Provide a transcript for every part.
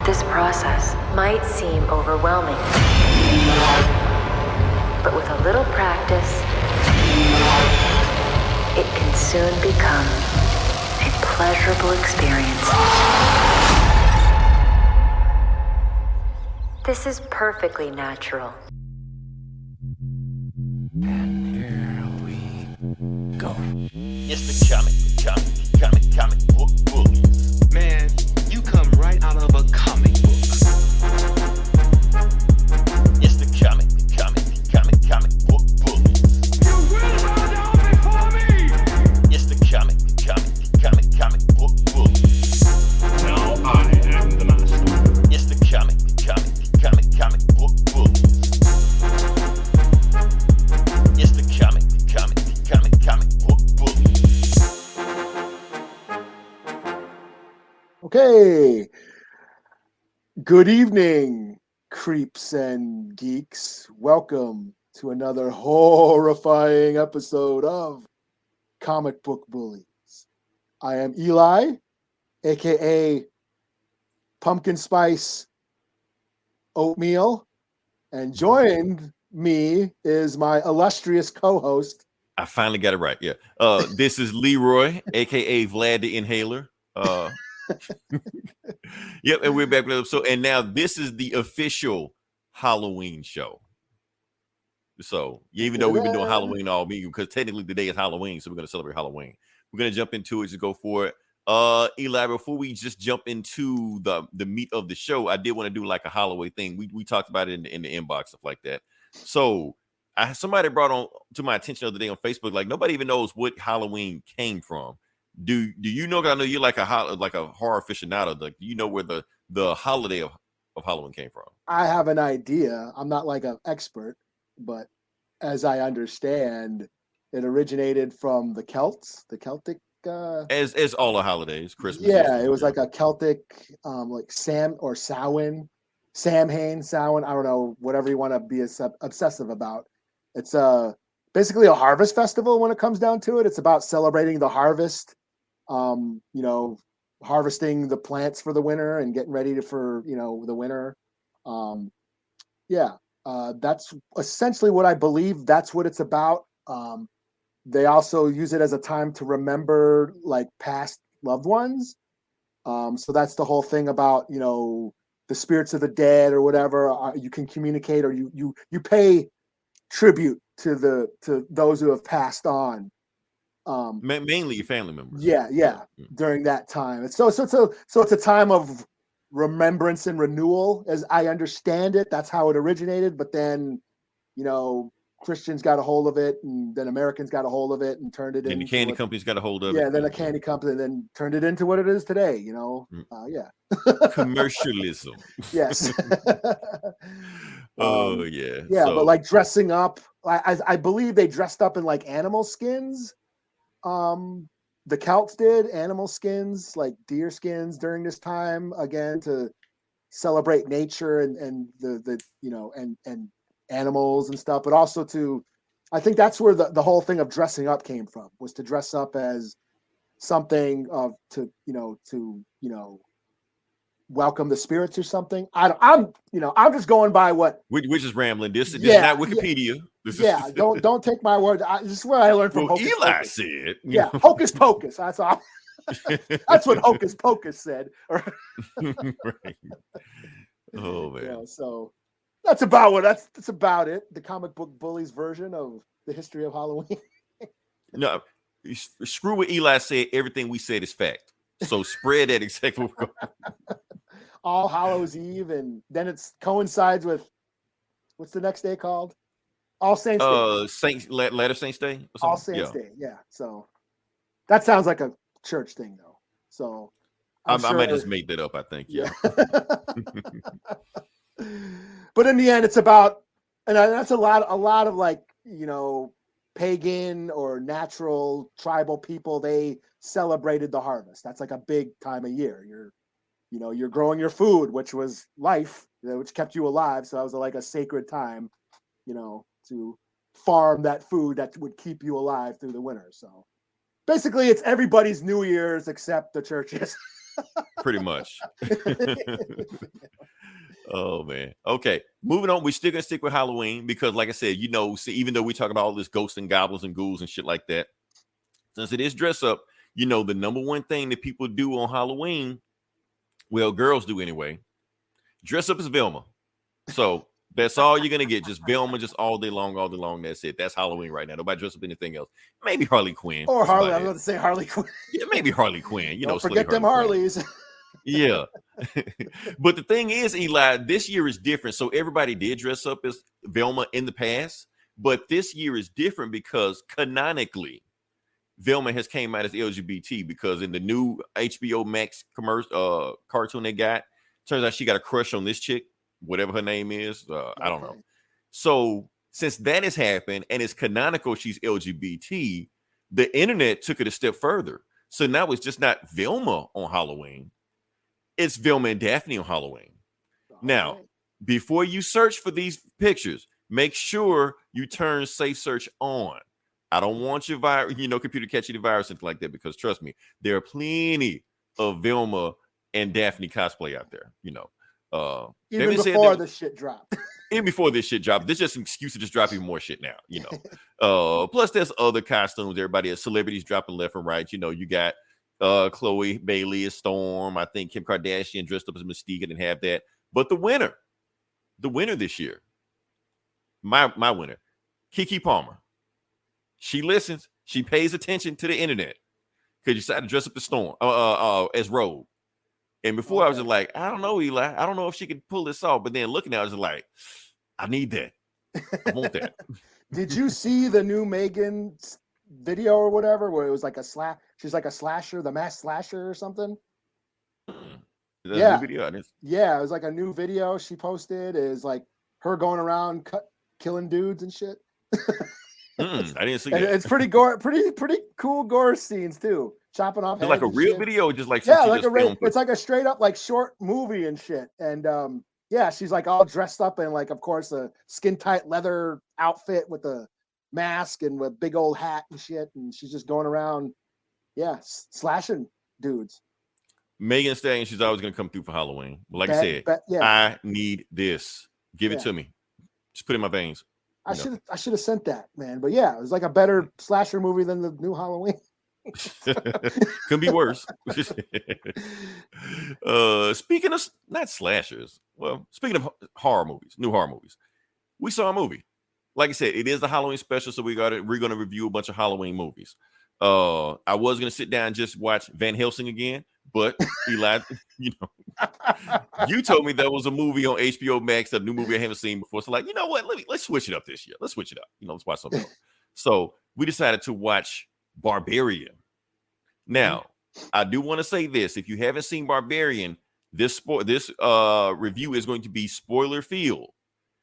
This process might seem overwhelming, but with a little practice, it can soon become a pleasurable experience. This is perfectly natural. And here we go. It's the comic book bullies. Man, you come right out of a comic book. It's the comic book bullies. You will bow down before me! It's the comic book bullies. Now I am the master. It's the comic book bullies. It's the comic book bullies. Okay. Good evening, creeps and geeks. Welcome to another horrifying episode of Comic Book Bullies. I am Eli, aka Pumpkin Spice Oatmeal, and joined me is my illustrious co-host. I finally got it right. Yeah. This is Leroy, aka Vlad the Inhaler. Yep, and we're back with so and now this is the official Halloween show. So even though we've been doing Halloween all week, because technically today is Halloween, so we're gonna celebrate Halloween. We're gonna jump into it, just go for it. Eli, before we just jump into the meat of the show, I did want to do like a Halloween thing. We talked about it in the inbox, stuff like that. So somebody brought on to my attention the other day on Facebook, like nobody even knows what Halloween came from. Do you know? 'Cause I know you're like a horror aficionado. Like, do you know where the holiday of Halloween came from? I have an idea. I'm not like an expert, but as I understand, it originated from the Celts, the Celtic. As all the holidays, Christmas. Yeah, it was like a Celtic, like Sam or Samhain. I don't know, whatever you want to be obsessive about. It's basically a harvest festival when it comes down to it. It's about celebrating the harvest. Harvesting the plants for the winter and getting ready for the winter. That's essentially what I believe. That's what it's about. They also use it as a time to remember like past loved ones. So that's the whole thing about the spirits of the dead or whatever. You can communicate, or you pay tribute to those who have passed on. Mainly your family members. Yeah. During that time, it's a time of remembrance and renewal, as I understand it. That's how it originated. But then, Christians got a hold of it, and then Americans got a hold of it and turned it into. And the candy companies got a hold of it. Yeah, then a candy company, then turned it into what it is today. Commercialism. Yes. Yeah. Yeah, but like dressing up, I believe they dressed up in like animal skins. The Celts did animal skins, like deer skins, during this time, again to celebrate nature and the animals and stuff, but also I think that's where the whole thing of dressing up came from, was to dress up as something to welcome the spirits or something. I'm just going by what, which is rambling. This is not Wikipedia. Don't take my word. This is what I learned from Hocus Eli Pocus. said. Hocus Pocus. That's all. That's what Hocus Pocus said. Right. Oh man. So that's about that's about it. The comic book bullies version of the history of Halloween. No, screw what Eli said. Everything we said is fact. So spread that exactly. All Hallows Eve, and then it coincides with, what's the next day called? All Saints Day. Latter Saints Day. All Saints Day. Yeah. So that sounds like a church thing, though. So I might just make that up. I think. Yeah. But in the end, it's about, and that's a lot of like pagan or natural tribal people. They celebrated the harvest. That's like a big time of year. You're growing your food, which was life, which kept you alive. So that was like a sacred time, to farm that food that would keep you alive through the winter. So basically, it's everybody's New Year's except the churches. Pretty much. Oh man. Okay. Moving on. We're still gonna stick with Halloween because, like I said, see, even though we talk about all this ghosts and goblins and ghouls and shit like that, since it is dress up, the number one thing that people do on Halloween, well, girls do anyway, dress up as Velma. So that's all you're gonna get, just Velma, just all day long, all day long. That's it. That's Halloween right now. Nobody dress up anything else. Maybe Harley Quinn or Harley. I'm going to say Harley Quinn. Yeah, maybe Harley Quinn. Don't forget them Harleys. Yeah. But the thing is, Eli, this year is different. So everybody did dress up as Velma in the past, but this year is different because canonically, Velma has came out as LGBT because in the new HBO Max commercial cartoon they got, turns out she got a crush on this chick, whatever her name is. I don't know. So since that has happened and it's canonical, she's LGBT, the internet took it a step further. So now it's just not Velma on Halloween. It's Velma and Daphne on Halloween. Now, before you search for these pictures, make sure you turn safe search on. I don't want your computer catching the virus, something like that, because trust me, there are plenty of Velma and Daphne cosplay out there. Even before the shit dropped. Even before this shit dropped, there's just an excuse to just drop even more shit now. Plus, there's other costumes. Everybody has celebrities dropping left and right. You got Chloe Bailey as Storm. I think Kim Kardashian dressed up as Mystique. I didn't have that. But the winner this year, my winner, Keke Palmer. She listens. She pays attention to the internet because you decided to dress up as Storm as Rogue. And before I was just like, I don't know, Eli. I don't know if she could pull this off. But then looking at it, I was just like, I need that. I want that. Did you see the new Megan video or whatever, where it was like she's like a slasher, the mass slasher or something? Yeah. New video? Yeah, it was like a new video she posted. Is like her going around killing dudes and shit. I didn't see it. It's pretty cool gore scenes too. Chopping off. It's like a real video, or just like it's like a straight up like short movie and shit. And she's like all dressed up in like, of course, a skin tight leather outfit with a mask and with big old hat and shit. And she's just going around, slashing dudes. Megan Thee Stallion, she's always gonna come through for Halloween. But like I said, I need this. Give it to me. Just put it in my veins. I should have sent that, man. But yeah, it was like a better slasher movie than the new Halloween. Could be worse. Speaking of not slashers, speaking of new horror movies, we saw a movie. Like I said, it is the Halloween special, so we're gonna review a bunch of Halloween movies. I was gonna sit down and just watch Van Helsing again, but Eli, you told me there was a movie on HBO Max, a new movie I haven't seen before. So like, you know what? Let's switch it up this year. Let's switch it up. Let's watch something else. So we decided to watch Barbarian. Now, I do want to say this: if you haven't seen Barbarian, this review is going to be spoiler filled.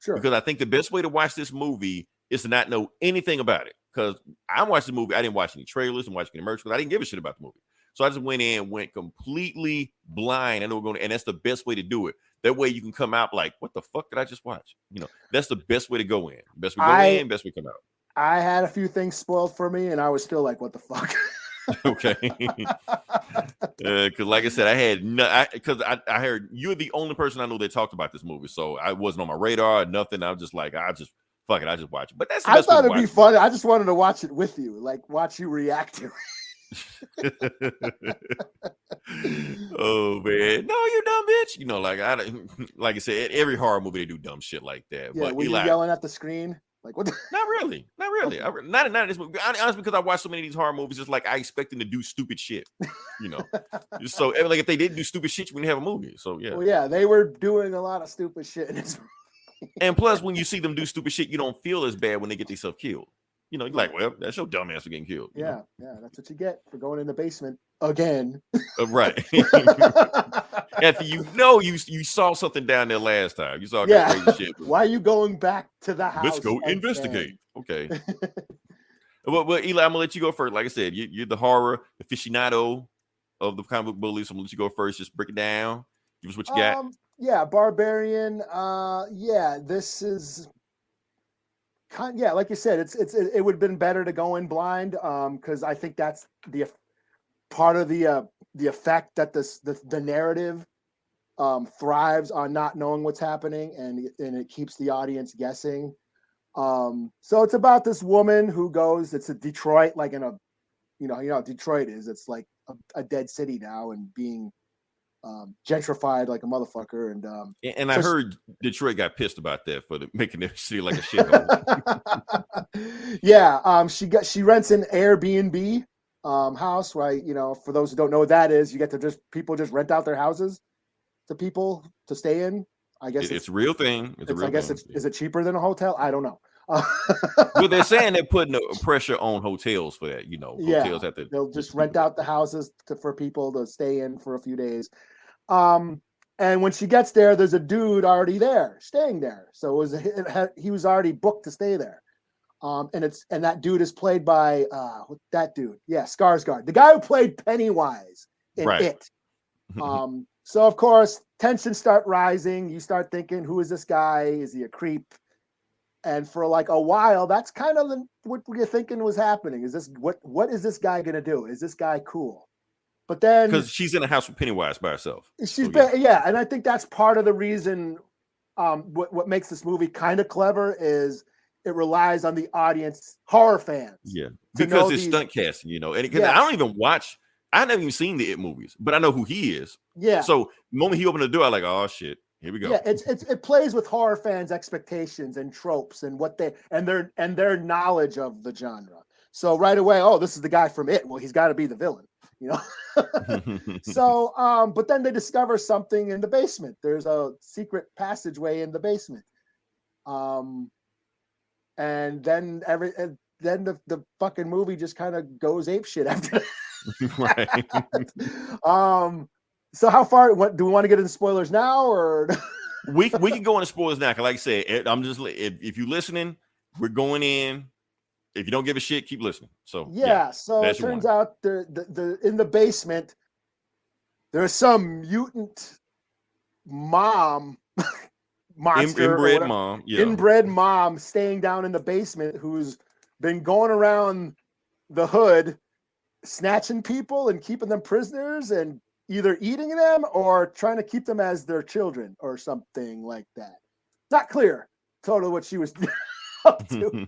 Sure. Because I think the best way to watch this movie is to not know anything about it. Because I watched the movie, I didn't watch any trailers, and watch any merch, because I didn't give a shit about the movie. So I just went completely blind. I know we're going, and that's the best way to do it. That way you can come out like, what the fuck did I just watch? That's the best way to go in. Best way to go in, best way to come out. I had a few things spoiled for me, and I was still like, what the fuck? Okay. Because like I said, I had because I heard you're the only person I know that talked about this movie, so I wasn't on my radar or nothing. I was just like, fuck it, I just watch it. But that's the best I thought it'd be funny. I just wanted to watch it with you, like watch you react to it. Oh man, no, you dumb bitch. Like I said, every horror movie they do dumb shit like that. Yeah, but when you're yelling at the screen, like what? Not really. Not in this movie. Honestly, because I watched so many of these horror movies, just like I expect them to do stupid shit. So like if they didn't do stupid shit, we wouldn't have a movie. So yeah. Well, yeah, they were doing a lot of stupid shit in this movie. And plus, when you see them do stupid shit, you don't feel as bad when they get themselves killed. You're like, well, that's your dumb ass for getting killed. Yeah, that's what you get for going in the basement again. Right. After you saw something down there last time. You saw crazy shit. Why are you going back to the house? Let's go investigate. Okay. Well, Eli, I'm gonna let you go first. Like I said, you're the horror aficionado of the comic book bullies. So I'm gonna let you go first. Just break it down. Give us what you got. Yeah, Barbarian. This is like you said, it would have been better to go in blind. Because I think that's part of the effect that the narrative thrives on not knowing what's happening, and it keeps the audience guessing. So it's about this woman who goes. It's a Detroit, like in a, you know how Detroit is. It's like a dead city now and being gentrified like a motherfucker. And I heard Detroit got pissed about that for making their city like a shithole. Yeah, she rents an Airbnb house, right? You know, for those who don't know what that is, you get to people just rent out their houses to people to stay in. I guess it's a real thing. Is it cheaper than a hotel? I don't know. Well, they're saying they're putting pressure on hotels for that. You know, hotels have to. They'll just rent out the houses for people to stay in for a few days. And when she gets there, there's a dude already there, staying there. So he was already booked to stay there. And that dude is played by that dude. Yeah, Skarsgård, the guy who played Pennywise in It. So of course, tensions start rising. You start thinking, who is this guy? Is he a creep? And for like a while, that's kind of what you're thinking was happening. Is this what is this guy gonna do? Is this guy cool? But then, because she's in a house with Pennywise by herself, and I think that's part of the reason. What makes this movie kind of clever is it relies on the audience, horror fans. Yeah, because it's stunt casting, you know. And I don't even watch. I haven't even seen the It movies, but I know who he is. Yeah. So the moment he opened the door, I'm like, oh shit, here we go. Yeah, it plays with horror fans' expectations and tropes and what their knowledge of the genre. So right away, oh, this is the guy from It. Well, he's got to be the villain, you know. So, but then they discover something in the basement. There's a secret passageway in the basement. And then the fucking movie just kind of goes apeshit after that. Right. So how far? Do we want to get into spoilers now, or we can go into spoilers now? Cause like I said, I'm just if you're listening, we're going in. If you don't give a shit, keep listening. So yeah. So it turns out the in the basement there's some mutant mom monster, inbred mom staying down in the basement who's been going around the hood snatching people and keeping them prisoners and either eating them or trying to keep them as their children or something like that. Not clear totally what she was up to.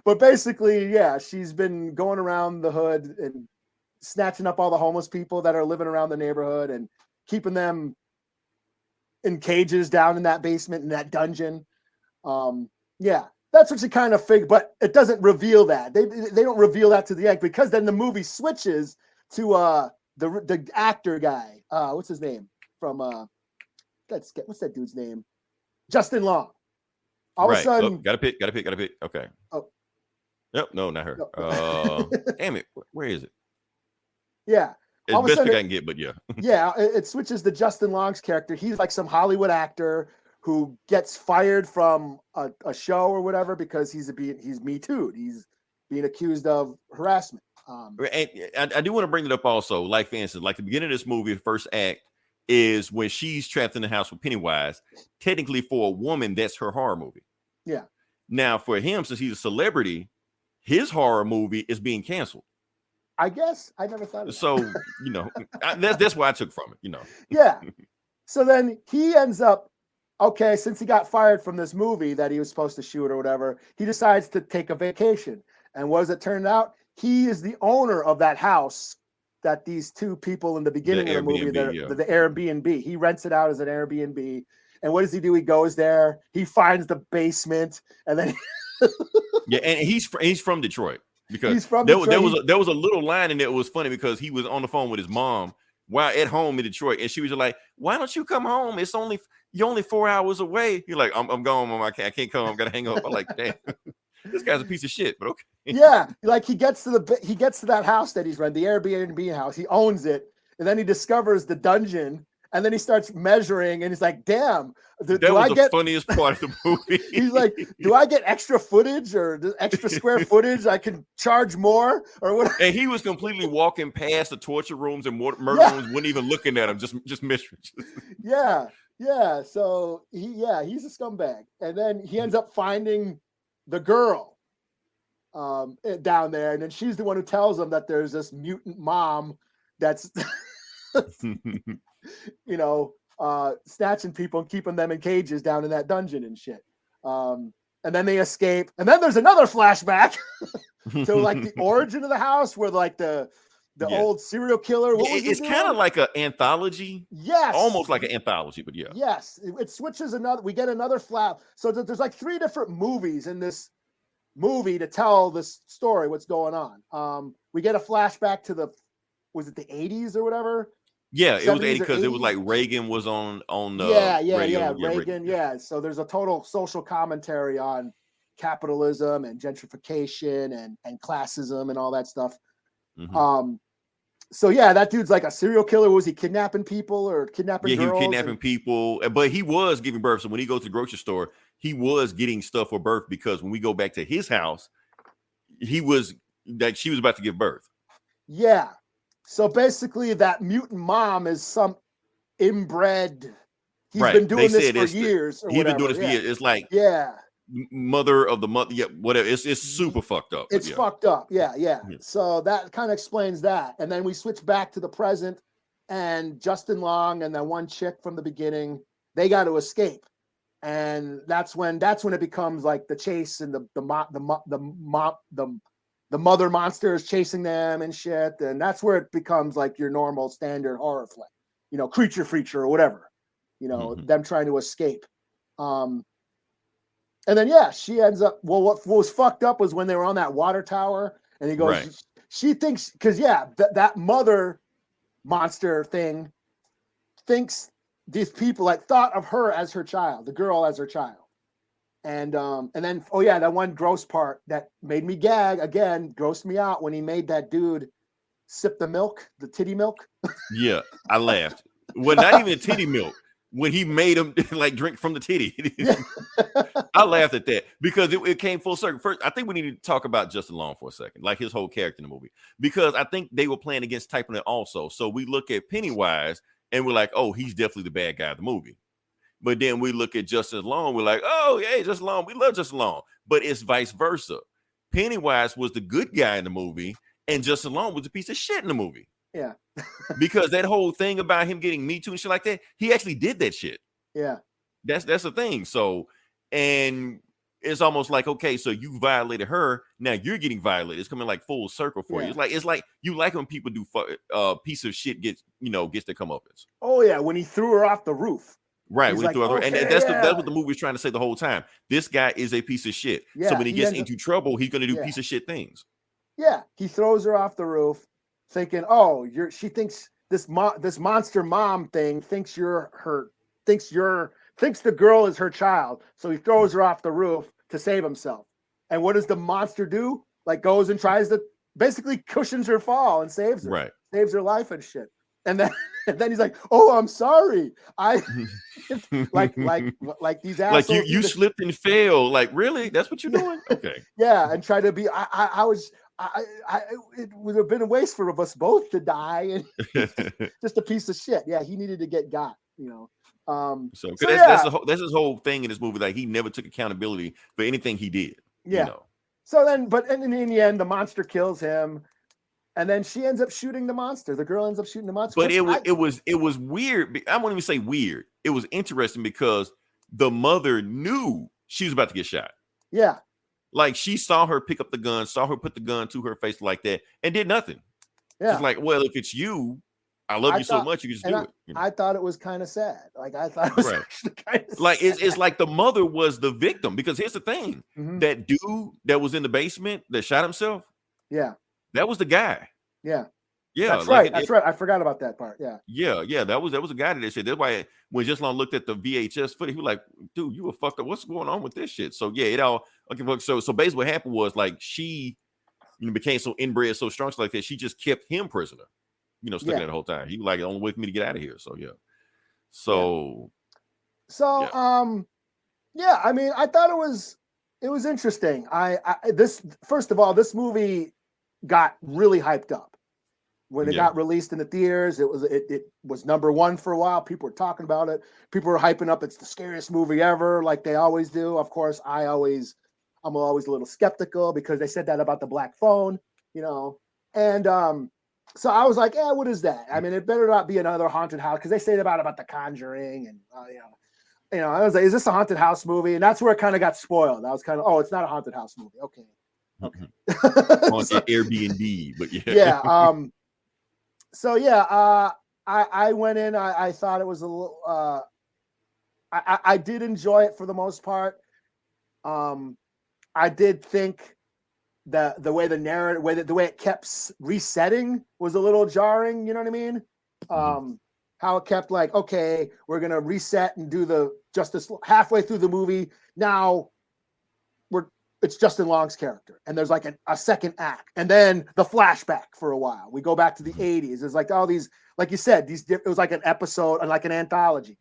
But basically, yeah, she's been going around the hood and snatching up all the homeless people that are living around the neighborhood and keeping them in cages down in that basement, in that dungeon. Yeah. That's what you kind of figure, but it doesn't reveal that. They don't reveal that to the end, because then the movie switches to the actor guy. What's his name? From what's that dude's name? Justin Long. All of a sudden, got to pick. Okay. Oh. Yep. No, not her. No. Damn it. Where is it? Yeah. It's the best pick I can get, but yeah. Yeah, it switches to Justin Long's character. He's like some Hollywood actor who gets fired from a show or whatever because he's Me Too'd. He's being accused of harassment. And I do want to bring it up also, like for instance, like the beginning of this movie, the first act is when she's trapped in the house with Pennywise. Technically, for a woman, that's her horror movie. Yeah. Now, for him, since he's a celebrity, his horror movie is being canceled. I guess I never thought of that. So, you know, that's what I took from it, you know. Yeah. So then he ends up, okay, since he got fired from this movie that he was supposed to shoot or whatever, he decides to take a vacation. And what does it turn out? He is the owner of that house that these two people in the beginning of the movie, the Airbnb. He rents it out as an Airbnb. And what does he do? He goes there, he finds the basement, and then yeah, and he's from Detroit, because he's from there Detroit. was a little line in there that was funny, because he was on the phone with his mom while at home in Detroit, and she was like, "Why don't you come home? You're only 4 hours away." You're like, "I'm gone, Mom. I can't come. I'm gonna hang up." I'm like, "Damn, this guy's a piece of shit," but okay. Yeah, like he gets to that house that he's renting, the Airbnb house. He owns it, and then he discovers the dungeon, and then he starts measuring, and he's like, "Damn, that was the funniest part of the movie." He's like, "Do I get extra footage or extra square footage? I can charge more or what?" And he was completely walking past the torture rooms and murder rooms, wouldn't even looking at him, just mystery. Yeah. So he's a scumbag, and then he ends up finding the girl down there, and then she's the one who tells them that there's this mutant mom that's snatching people and keeping them in cages down in that dungeon and shit. And then they escape, and then there's another flashback to like the origin of the house, where like the old serial killer. It's kind of like an anthology. Yes, almost like an anthology, but yeah. Yes, it switches another. We get another flash. So there's like 3 different movies in this movie to tell this story. What's going on? We get a flashback to was it the 80s or whatever? Yeah, it was 80 because it was like Reagan was on the radio. Reagan. Yeah, so there's a total social commentary on capitalism and gentrification and classism and all that stuff. Mm-hmm. So yeah, that dude's like a serial killer. Was he kidnapping people or kidnapping girls? Yeah, he was kidnapping people, but he was giving birth. So when he goes to the grocery store, he was getting stuff for birth, because when we go back to his house, she was about to give birth. Yeah. So basically, that mutant mom is some inbred. He's been doing this for years. He's been doing this for years. It's like mother of the mother. Yeah, whatever. It's super fucked up. It's fucked up. Yeah. So that kind of explains that. And then we switch back to the present, and Justin Long and that one chick from the beginning, they got to escape, and that's when it becomes like the chase, and the mother monster is chasing them and shit. And that's where it becomes like your normal standard horror flick, creature feature or whatever, them trying to escape. And then, she ends up, what was fucked up was when they were on that water tower, and he goes, she thinks, because that mother monster thing thinks these people thought of her as her child, the girl as her child. And then that one gross part that made me gag again, grossed me out, when he made that dude sip the milk, the titty milk. Yeah, I laughed. Well, not even titty milk. When he made him like drink from the titty. I laughed at that because it came full circle. First, I think we need to talk about Justin Long for a second, like his whole character in the movie, because I think they were playing against typing it also. So we look at Pennywise and we're like, oh, he's definitely the bad guy of the movie. But then we look at Justin Long, we're like, oh, yeah, Justin Long. We love Justin Long. But it's vice versa. Pennywise was the good guy in the movie, and Justin Long was a piece of shit in the movie. Yeah. Because that whole thing about him getting Me Too and shit like that, he actually did that shit. Yeah. That's the thing. So, and it's almost like, okay, so you violated her. Now you're getting violated. It's coming like full circle for you. It's like you like when people do piece of shit gets to come up. Oh, yeah. When he threw her off the roof. Right, like, and that's what the movie's trying to say the whole time. This guy is a piece of shit. Yeah, so when he gets into trouble, he's going to do piece of shit things. Yeah, he throws her off the roof, thinking, she thinks this monster mom thing thinks thinks the girl is her child. So he throws her off the roof to save himself. And what does the monster do? Like goes and tries to basically cushions her fall and saves her. Right, saves her life and shit. And then he's like, "Oh, I'm sorry. I like these assholes." Like you slipped and fell. Like, really? That's what you're doing? Okay. Yeah, and try to be. It would have been a waste for us both to die, and just a piece of shit. Yeah, he needed to get got. That's his whole thing in this movie. Like he never took accountability for anything he did. Yeah. So then, but in the end, the monster kills him. And then she ends up shooting the monster. The girl ends up shooting the monster. But it was weird. I won't even say weird. It was interesting because the mother knew she was about to get shot. Yeah. Like she saw her pick up the gun, saw her put the gun to her face like that, and did nothing. Yeah. She's like, well, if it's you, I love you so much, you can just do it. I thought it was kind of sad. Like I thought it was actually kind of like it's like the mother was the victim, because here's the thing. Mm-hmm. That dude that was in the basement that shot himself. Yeah. That was the guy. Yeah. Yeah. That's right. That's right. I forgot about that part. Yeah. Yeah. That was a guy that they said. That's why when Justin Long looked at the VHS footage, he was like, dude, you were fucked up. What's going on with this shit? So yeah, it all okay. So basically what happened was like she became so inbred, so strong like that, she just kept him prisoner, stuck in there the whole time. He was like, the only way for me to get out of here. So yeah. I mean, I thought it was interesting. First of all, this movie got really hyped up when it got released in the theaters. It was number one for a while. People were talking about it. People were hyping up. It's the scariest movie ever, like they always do. Of course, I always I'm always a little skeptical because they said that about the black phone, and so I was like, what is that? I mean, it better not be another haunted house because they say about the Conjuring and I was like, is this a haunted house movie? And that's where it kind of got spoiled. I was kind of, it's not a haunted house movie. Okay. Haunted Airbnb, but So yeah, I went in. I thought it was a little. I did enjoy it for the most part. I did think that the way the narrative, the way it kept resetting was a little jarring. You know what I mean? How it kept like, okay, we're gonna reset and do the Justice halfway through the movie. Now it's Justin Long's character, and there's like a second act, and then the flashback for a while. We go back to the 80s. There's like all these, like you said, it was like an episode and like an anthology.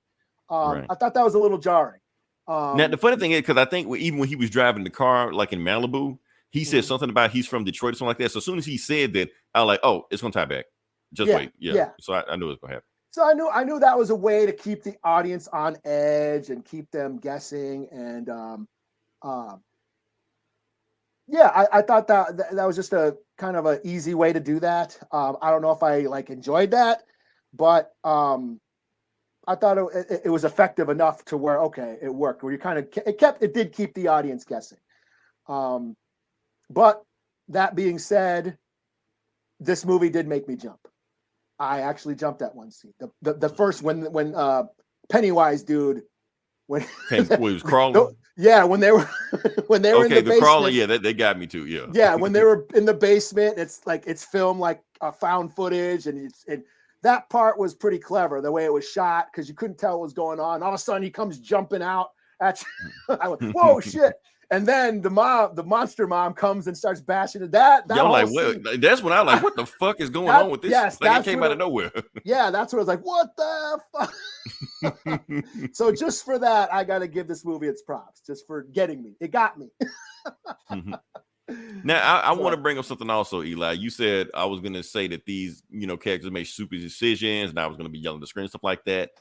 Right. I thought that was a little jarring. Now the funny thing is, because I think even when he was driving the car, like in Malibu, he said something about he's from Detroit or something like that. So as soon as he said that, I was like, oh, it's gonna tie back. Just wait. Yeah. So I knew it was gonna happen. So I knew that was a way to keep the audience on edge and keep them guessing. And I thought that was just a kind of an easy way to do that. I don't know if I like enjoyed that, but I thought it was effective enough to where, okay, it worked. Where it did keep the audience guessing. But that being said, this movie did make me jump. I actually jumped at one scene. The first when Pennywise dude when he was crawling. Yeah, when they were in the basement. Crawling. Yeah, they got me too. Yeah. Yeah, when they were in the basement, it's filmed like found footage, and that part was pretty clever. The way it was shot, because you couldn't tell what was going on. All of a sudden, he comes jumping out at you. I went, whoa, shit! And then the monster mom comes and starts bashing it. That I'm like, that's when I was like, what the fuck is going on with this? Yes, like it came out of nowhere. Yeah, that's what I was like, what the fuck? So just for that, I got to give this movie its props, just for getting me. It got me. Now, I want to bring up something also, Eli. You said I was going to say that these, characters make stupid decisions, and I was going to be yelling at the screen, stuff like that.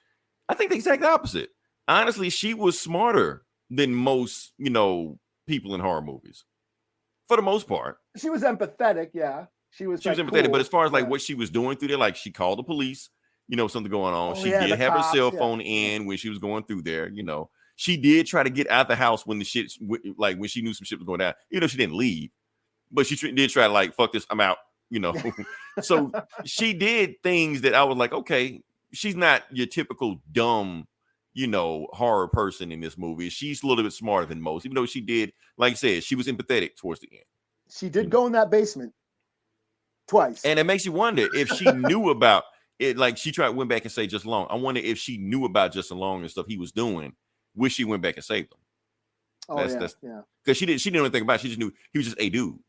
I think the exact opposite. Honestly, she was smarter than most, people in horror movies, for the most part. She was empathetic, yeah. She was empathetic, cool. But as far as like what she was doing through there, like she called the police, something going on. She did have her cell phone in when she was going through there, She did try to get out the house when when she knew some shit was going down. She didn't leave, but she did try to like, fuck this, I'm out, So she did things that I was like, okay, she's not your typical dumb, horror person in this movie. She's a little bit smarter than most, even though she did, like I said, she was empathetic towards the end. She did go in that basement twice. And it makes you wonder if she knew about it. Like she went back and saved Justin Long. I wonder if she knew about Justin Long and stuff he was doing. Wish she went back and saved him. That's because she didn't know anything about it. She just knew he was just a dude,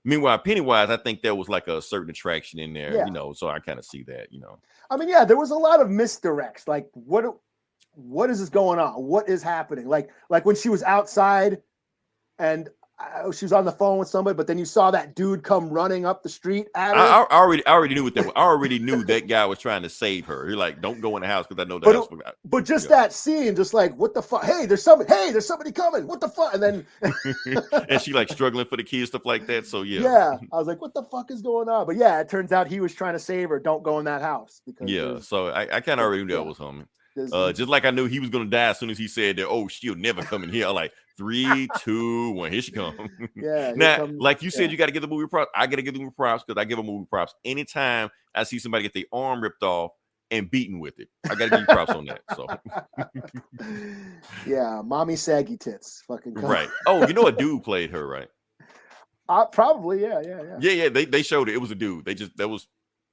Meanwhile, Pennywise, I think there was like a certain attraction in there, so I kind of see that, I mean, yeah, there was a lot of misdirects. Like, what is this going on? What is happening? Like when she was outside and she was on the phone with somebody, but then you saw that dude come running up the street at her. I already knew what that was. I already knew that guy was trying to save her. You're like, don't go in the house because I know the house. But just that scene, just like, what the fuck? Hey, there's somebody coming. What the fuck? And then and she like struggling for the kids, stuff like that. So yeah, I was like, what the fuck is going on? But yeah, it turns out he was trying to save her. Don't go in that house. Because so I kind of already knew that was him. Just like I knew he was gonna die as soon as he said that. Oh, she'll never come in here. I'm like 3, 2, 1. Here she comes. Yeah. Now, like you said, you got to give the movie props. I got to give the movie props because I give a movie props anytime I see somebody get their arm ripped off and beaten with it. I got to give you props on that. So yeah, mommy saggy tits, fucking right. Oh, a dude played her, right? Probably, yeah. Yeah. They showed it. It was a dude. That was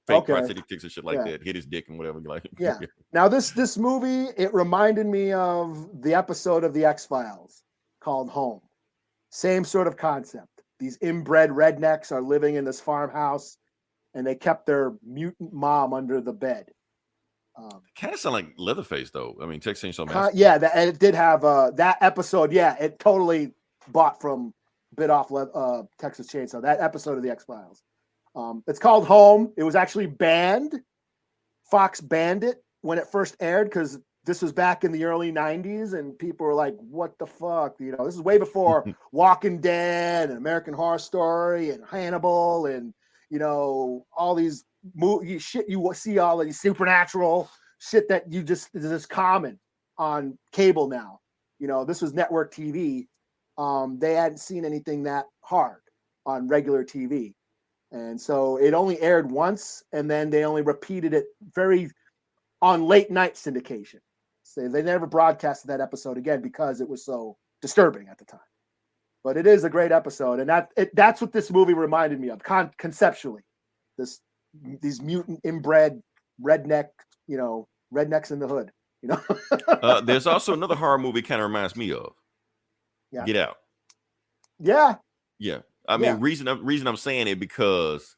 fake prosthetic ticks and shit like that. Hit his dick and whatever. Like, yeah. Now this movie, it reminded me of the episode of the X-Files called Home. Same sort of concept. These inbred rednecks are living in this farmhouse, and they kept their mutant mom under the bed. Kind of sound like Leatherface, though. I mean, Texas Chainsaw Massacre. Yeah, and it did have that episode. Yeah, it totally bit off Texas Chainsaw. That episode of the X-Files. It's called Home. It was actually banned. Fox banned it when it first aired because this was back in the early 90s, and people were like, what the fuck? You know, this is way before Walking Dead and American Horror Story and Hannibal and, you know, all these shit you see, all of these supernatural shit that you just is just common on cable now. You know, this was network TV. They hadn't seen anything that hard on regular TV. And so it only aired once, and then they only repeated it on late night syndication. So they never broadcasted that episode again because it was so disturbing at the time. But it is a great episode, and that's what this movie reminded me of conceptually. These mutant inbred redneck, you know, rednecks in the hood. You know. There's also another horror movie kind of reminds me of. Yeah. Get Out. Yeah. Yeah. I mean, reason I'm saying it because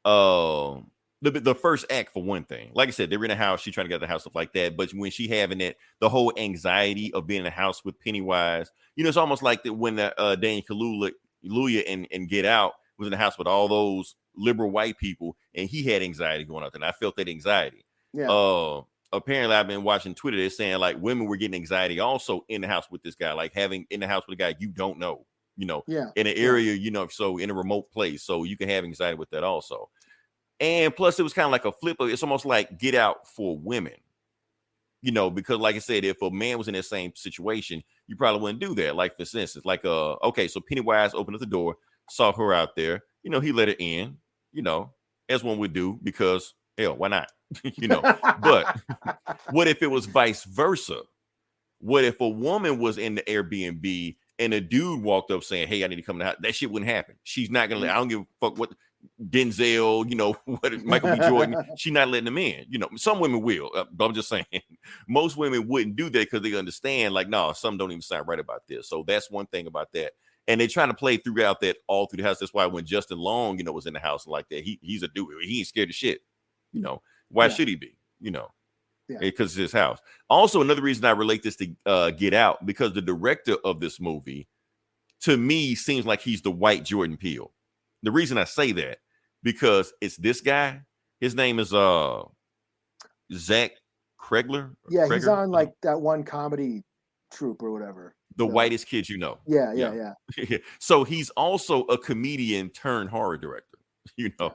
the first act, for one thing, like I said, they're in a house, she's trying to get out of the house, stuff like that. But when she having it, the whole anxiety of being in a house with Pennywise, you know, it's almost like that when Daniel Kaluuya and Get Out was in the house with all those liberal white people, and he had anxiety going out there, and I felt that anxiety. Yeah. Apparently I've been watching Twitter, they're saying like women were getting anxiety also in the house with this guy, like having in the house with a guy you don't know, you know, in an area, you know, so in a remote place, so you can have anxiety with that also. And plus it was kind of like a flip of, it's almost like Get Out for women, you know, because like I said, if a man was in that same situation, you probably wouldn't do that. Like for instance, like okay, so Pennywise opened up the door, saw her out there, you know, he let her in, you know, as one would do, because hell, why not? You know, but what if it was vice versa? What if a woman was in the Airbnb and a dude walked up saying, hey, I need to come to the house? That shit wouldn't happen. She's not gonna let, I don't give a fuck what Denzel, you know, what Michael B. Jordan, she's not letting them in. You know, some women will, but I'm just saying most women wouldn't do that because they understand, like, no, some don't even sound right about this. So that's one thing about that. And they're trying to play throughout that all through the house. That's why when Justin Long, you know, was in the house like that, he's a dude. He ain't scared of shit. You know, why should he be? You know, because it's his house. Also, another reason I relate this to Get Out, because the director of this movie, to me, seems like he's the white Jordan Peele. The reason I say that, because it's this guy. His name is Zach Kregler. Yeah, he's on like that one comedy troupe or whatever. The whitest kid you know. Yeah. So he's also a comedian turned horror director. You know,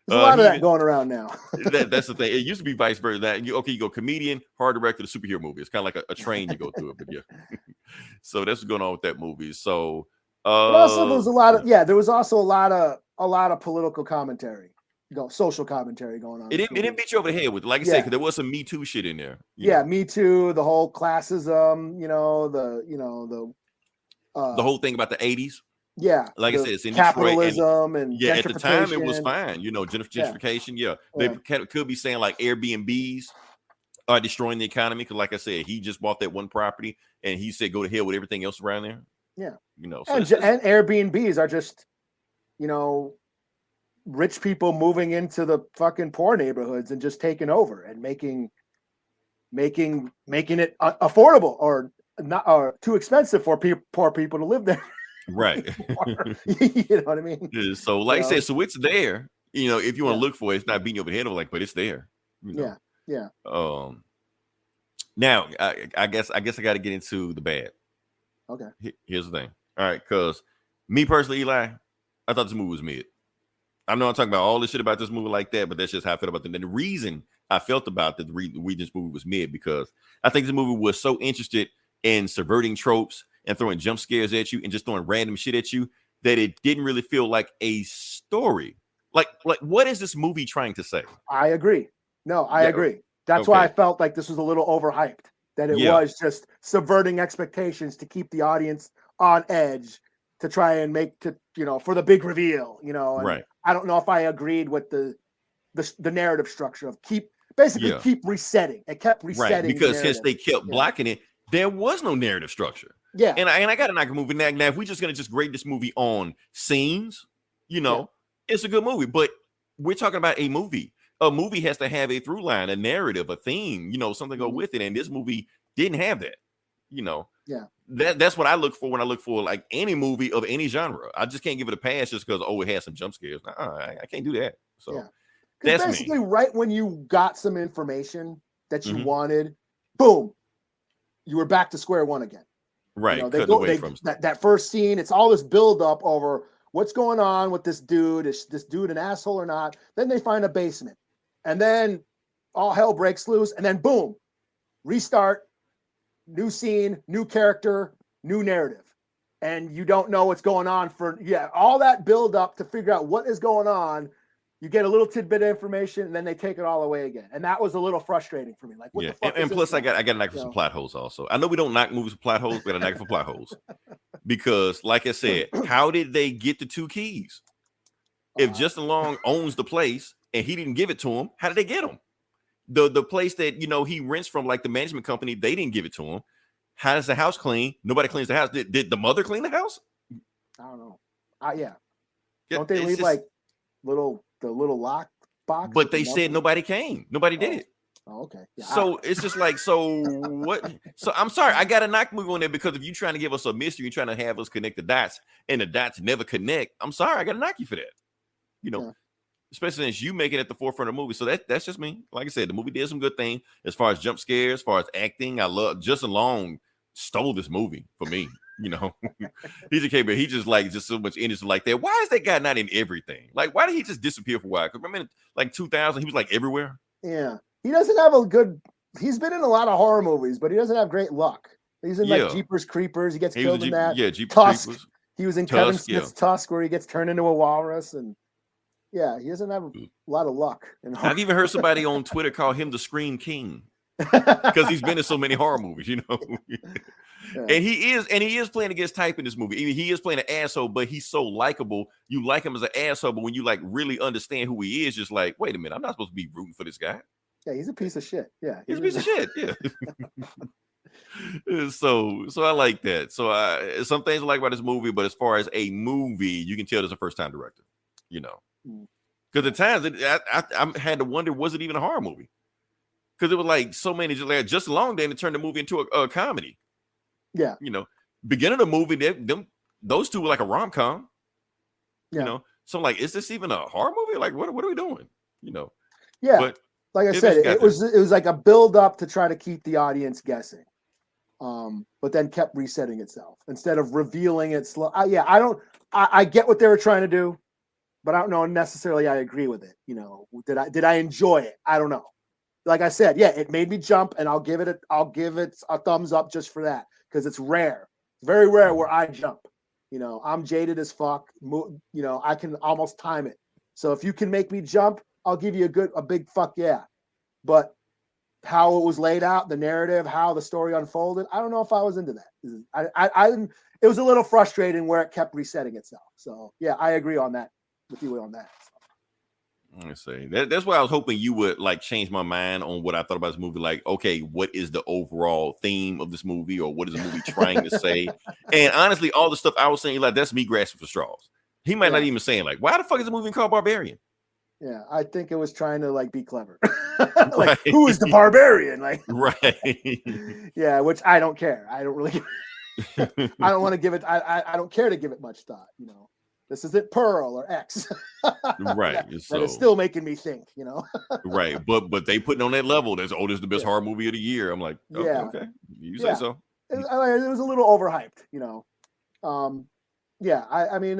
there's a lot of that going around now. That's the thing. It used to be vice versa. That you go comedian, horror director, the superhero movie. It's kind of like a train you go through it. But yeah, so that's what's going on with that movie. So but also there was a lot of there was also a lot of political commentary, social commentary going on. It didn't beat you over the head with it. Like I said, because there was some Me Too shit in there. Me Too, the whole classism, the whole thing about the 80s. Yeah, like I said, it's in capitalism Detroit, and at the time it was fine. You know, gentrification. Yeah, they could be saying like Airbnbs are destroying the economy because, like I said, he just bought that one property and he said go to hell with everything else around there. Yeah, you know, so and Airbnbs are just, you know, rich people moving into the fucking poor neighborhoods and just taking over and making it affordable or not or too expensive for poor people to live there. Right. You know what I mean? So like I said, so it's there. You know, if you want to look for it, it's not beating you over the head, like, but it's there. You know? Yeah. Now I guess I got to get into the bad. Okay. Here's the thing. All right, because me personally, Eli, I thought this movie was mid. I know I'm talking about all this shit about this movie like that, but that's just how I felt about it. And the reason I felt about the reason this movie was mid, because I think this movie was so interested in subverting tropes and throwing jump scares at you and just throwing random shit at you that it didn't really feel like a story. Like what is this movie trying to say? I agree. No, I agree. That's why I felt like this was a little overhyped, that it was just subverting expectations to keep the audience on edge, to try and for the big reveal, you know. And right. I don't know if I agreed with the narrative structure of keep resetting. It kept resetting. Right, because since they kept blocking it, there was no narrative structure. Yeah. And I got to knock a movie. Now, if we're just going to just grade this movie on scenes, you know, it's a good movie. But we're talking about a movie. A movie has to have a through line, a narrative, a theme, you know, something go with it. And this movie didn't have that, you know. Yeah. That's what I look for when I look for like any movie of any genre. I just can't give it a pass just because, it has some jump scares. I can't do that. So that's basically me. Right when you got some information that you wanted, boom, you were back to square one again. Right. You know, they cutting go away they, from that first scene. It's all this build up over what's going on with this dude. Is this dude an asshole or not? Then they find a basement, and then all hell breaks loose, and then boom, restart, new scene, new character, new narrative. And you don't know what's going on for all that build up to figure out what is going on. You get a little tidbit of information, and then they take it all away again. And that was a little frustrating for me. Like, what the fuck? And plus, I got a knack for some plot holes also. I know we don't knock movies for plot holes, but I knack for plot holes because, like I said, how did they get the 2 keys? If Justin Long owns the place and he didn't give it to him, how did they get them? The place that he rents from, like the management company, they didn't give it to him. How does the house clean? Nobody cleans the house. Did the mother clean the house? I don't know. Don't they leave like the little lock box? But they said nobody came. Nobody did it. Oh, okay. Yeah, so it's just like, so what? So I'm sorry, I got a knock movie on there because if you're trying to give us a mystery, you're trying to have us connect the dots, and the dots never connect. I'm sorry, I got to knock you for that. Especially since you make it at the forefront of the movie. So that's just me. Like I said, the movie did some good things as far as jump scares, as far as acting. I love Justin Long stole this movie for me. He's a kid, but he just so much energy like that. Why is that guy not in everything? Like, why did he just disappear for a while? Because remember, like 2000, he was like everywhere. Yeah, he doesn't have he's been in a lot of horror movies, but he doesn't have great luck. He's in like Jeepers Creepers. He gets killed in that. Yeah, Jeepers Tusk. Creepers. He was in Kevin Smith's Tusk, where he gets turned into a walrus, and he doesn't have a lot of luck. I've even heard somebody on Twitter call him the Scream King because he's been in so many horror movies, And he is playing against type in this movie. He is playing an asshole, but he's so likable. You like him as an asshole, but when you like really understand who he is, just like, wait a minute, I'm not supposed to be rooting for this guy. Yeah, he's a piece of shit. Yeah, he's a piece of shit. Yeah. So I like that. So some things I like about this movie, but as far as a movie, you can tell there's a first-time director. Because at times I had to wonder, was it even a horror movie? Because it was like so many, just long day to turn the movie into a comedy. Yeah. Beginning of the movie, those two were like a rom-com. Yeah. So I'm like, is this even a horror movie? Like, what are we doing? Yeah. But like I said, it was like a build up to try to keep the audience guessing. But then kept resetting itself instead of revealing it slow. I get what they were trying to do, but I don't know necessarily I agree with it. Did I enjoy it? I don't know. Like I said, it made me jump, and I'll give it a thumbs up just for that, because it's rare. It's very rare where I jump. I'm jaded as fuck. I can almost time it. So if you can make me jump, I'll give you a big fuck yeah. But how it was laid out, the narrative, how the story unfolded, I don't know if I was into that. I didn't. It was a little frustrating where it kept resetting itself. So yeah, I agree on that with you on that. Let's say that's why I was hoping you would like change my mind on what I thought about this movie. Like, okay, what is the overall theme of this movie, or what is the movie trying to say? And honestly, all the stuff I was saying, like, that's me grasping for straws. He might not even saying like, why the fuck is the movie called Barbarian? Yeah, I think it was trying to like be clever. Like, who is the barbarian? Like, right. Yeah, which I don't care. I don't really. I don't want to give it. I don't care to give it much thought. This isn't Pearl or X. Right. But it's still making me think, Right. But they putting on that level. That's this is the best horror movie of the year. I'm like, okay. You say so. It was a little overhyped, I mean,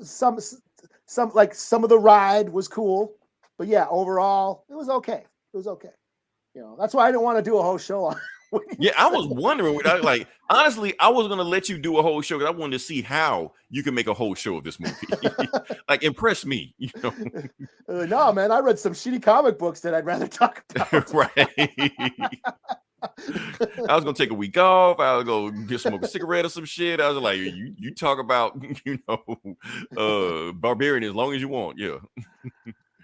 some like some of the ride was cool, but overall it was okay. It was okay. That's why I didn't want to do a whole show on. Yeah, I was wondering. Like, honestly, I was gonna let you do a whole show because I wanted to see how you can make a whole show of this movie. Like, impress me, No, man, I read some shitty comic books that I'd rather talk about. Right. I was gonna take a week off. I was gonna smoke a cigarette or some shit. I was like, you talk about Barbarian as long as you want. Yeah.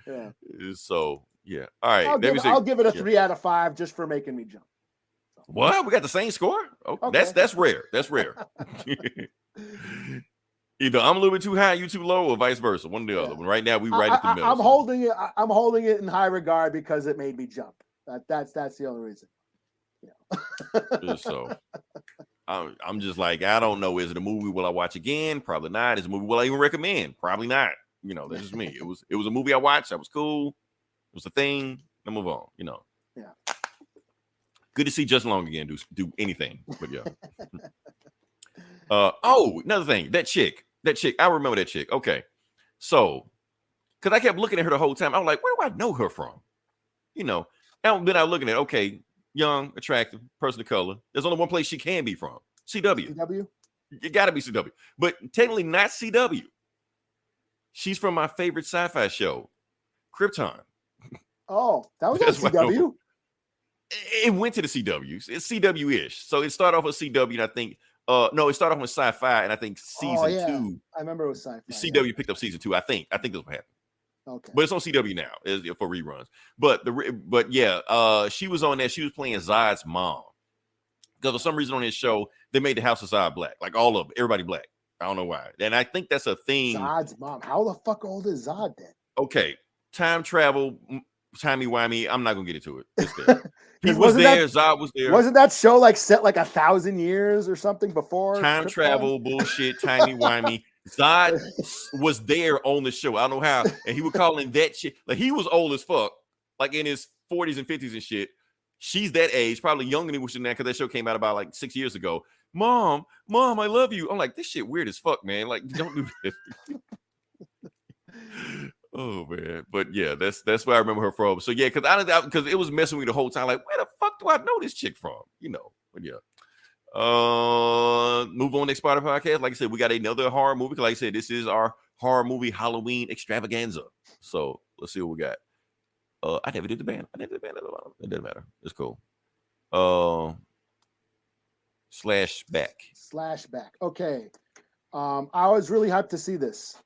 Yeah. So yeah. All right. I'll give it a 3 out of 5 just for making me jump. What? We got the same score? Oh, okay. That's rare. That's rare. Either I'm a little bit too high, you too low, or vice versa. One or the other. Right now, we right at the middle. I'm holding it. I'm holding it in high regard because it made me jump. That's the only reason. Yeah. So I'm just like, I don't know. Is it a movie? Will I watch again? Probably not. Is it a movie will I even recommend? Probably not. That's just me. It was a movie I watched. That was cool. It was a thing. Then move on. Yeah. Good to see Justin Long again. Do anything, but yeah. Another thing. That chick. I remember that chick. Okay, so because I kept looking at her the whole time, I was like, where do I know her from? You know, and then I was looking at, okay, young, attractive, person of color. There's only one place she can be from. CW. CW? It got to be CW, but technically not CW. She's from my favorite sci-fi show, Krypton. Oh, that was That's on why I know. CW. It went to the CW. It's CW-ish. So it started off with CW, and I think no, it started off with sci-fi, and I think season 2. I remember it was sci-fi. CW picked up season 2. I think that's what happened. Okay. But it's on CW now for reruns. But yeah, she was on there. She was playing Zod's mom. Because for some reason on this show, they made the House of Zod black, like all of them, everybody black. I don't know why. And I think that's a thing. Zod's mom. How the fuck old is Zod then? Okay, time travel, timey-wimey. I'm not gonna get into it. It's there. He was wasn't there. that- Zod was there. Wasn't that show like set like 1,000 years or something before? Time Krypton? travel bullshit, timey-wimey. Zod was there on the show. I don't know how. And he was calling that shit. Like he was old as fuck, like in his 40s and 50s and shit. She's that age, probably younger than we should now, because that show came out about like 6 years ago. Mom, I love you. I'm like, this shit weird as fuck, man. Like, don't do this. Oh man, but yeah, that's where I remember her from. So yeah, because it was messing with me the whole time. Like, where the fuck do I know this chick from? You know, but yeah. Move on next part of the podcast. Like I said, we got another horror movie. Like I said, this is our horror movie Halloween extravaganza. So let's see what we got. I never did the band. It doesn't matter. It's cool. Slashback. Okay. I was really hyped to see this.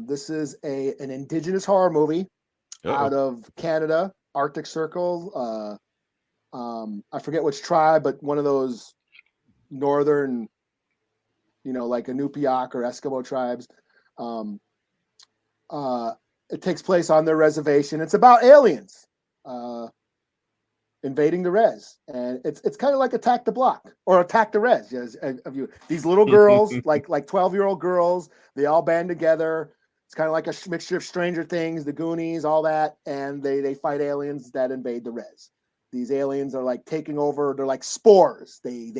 This is an indigenous horror movie out of Canada, Arctic Circle. I forget which tribe, but one of those northern, like Inupiaq or Eskimo tribes. It takes place on their reservation. It's about aliens invading the res, and it's kind of like Attack the Block or Attack the Res. Yes, these little girls, like 12-year-old girls, they all band together. It's kind of like a mixture of Stranger Things, The Goonies, all that, and they fight aliens that invade the res. These aliens are like taking over. They're like spores. They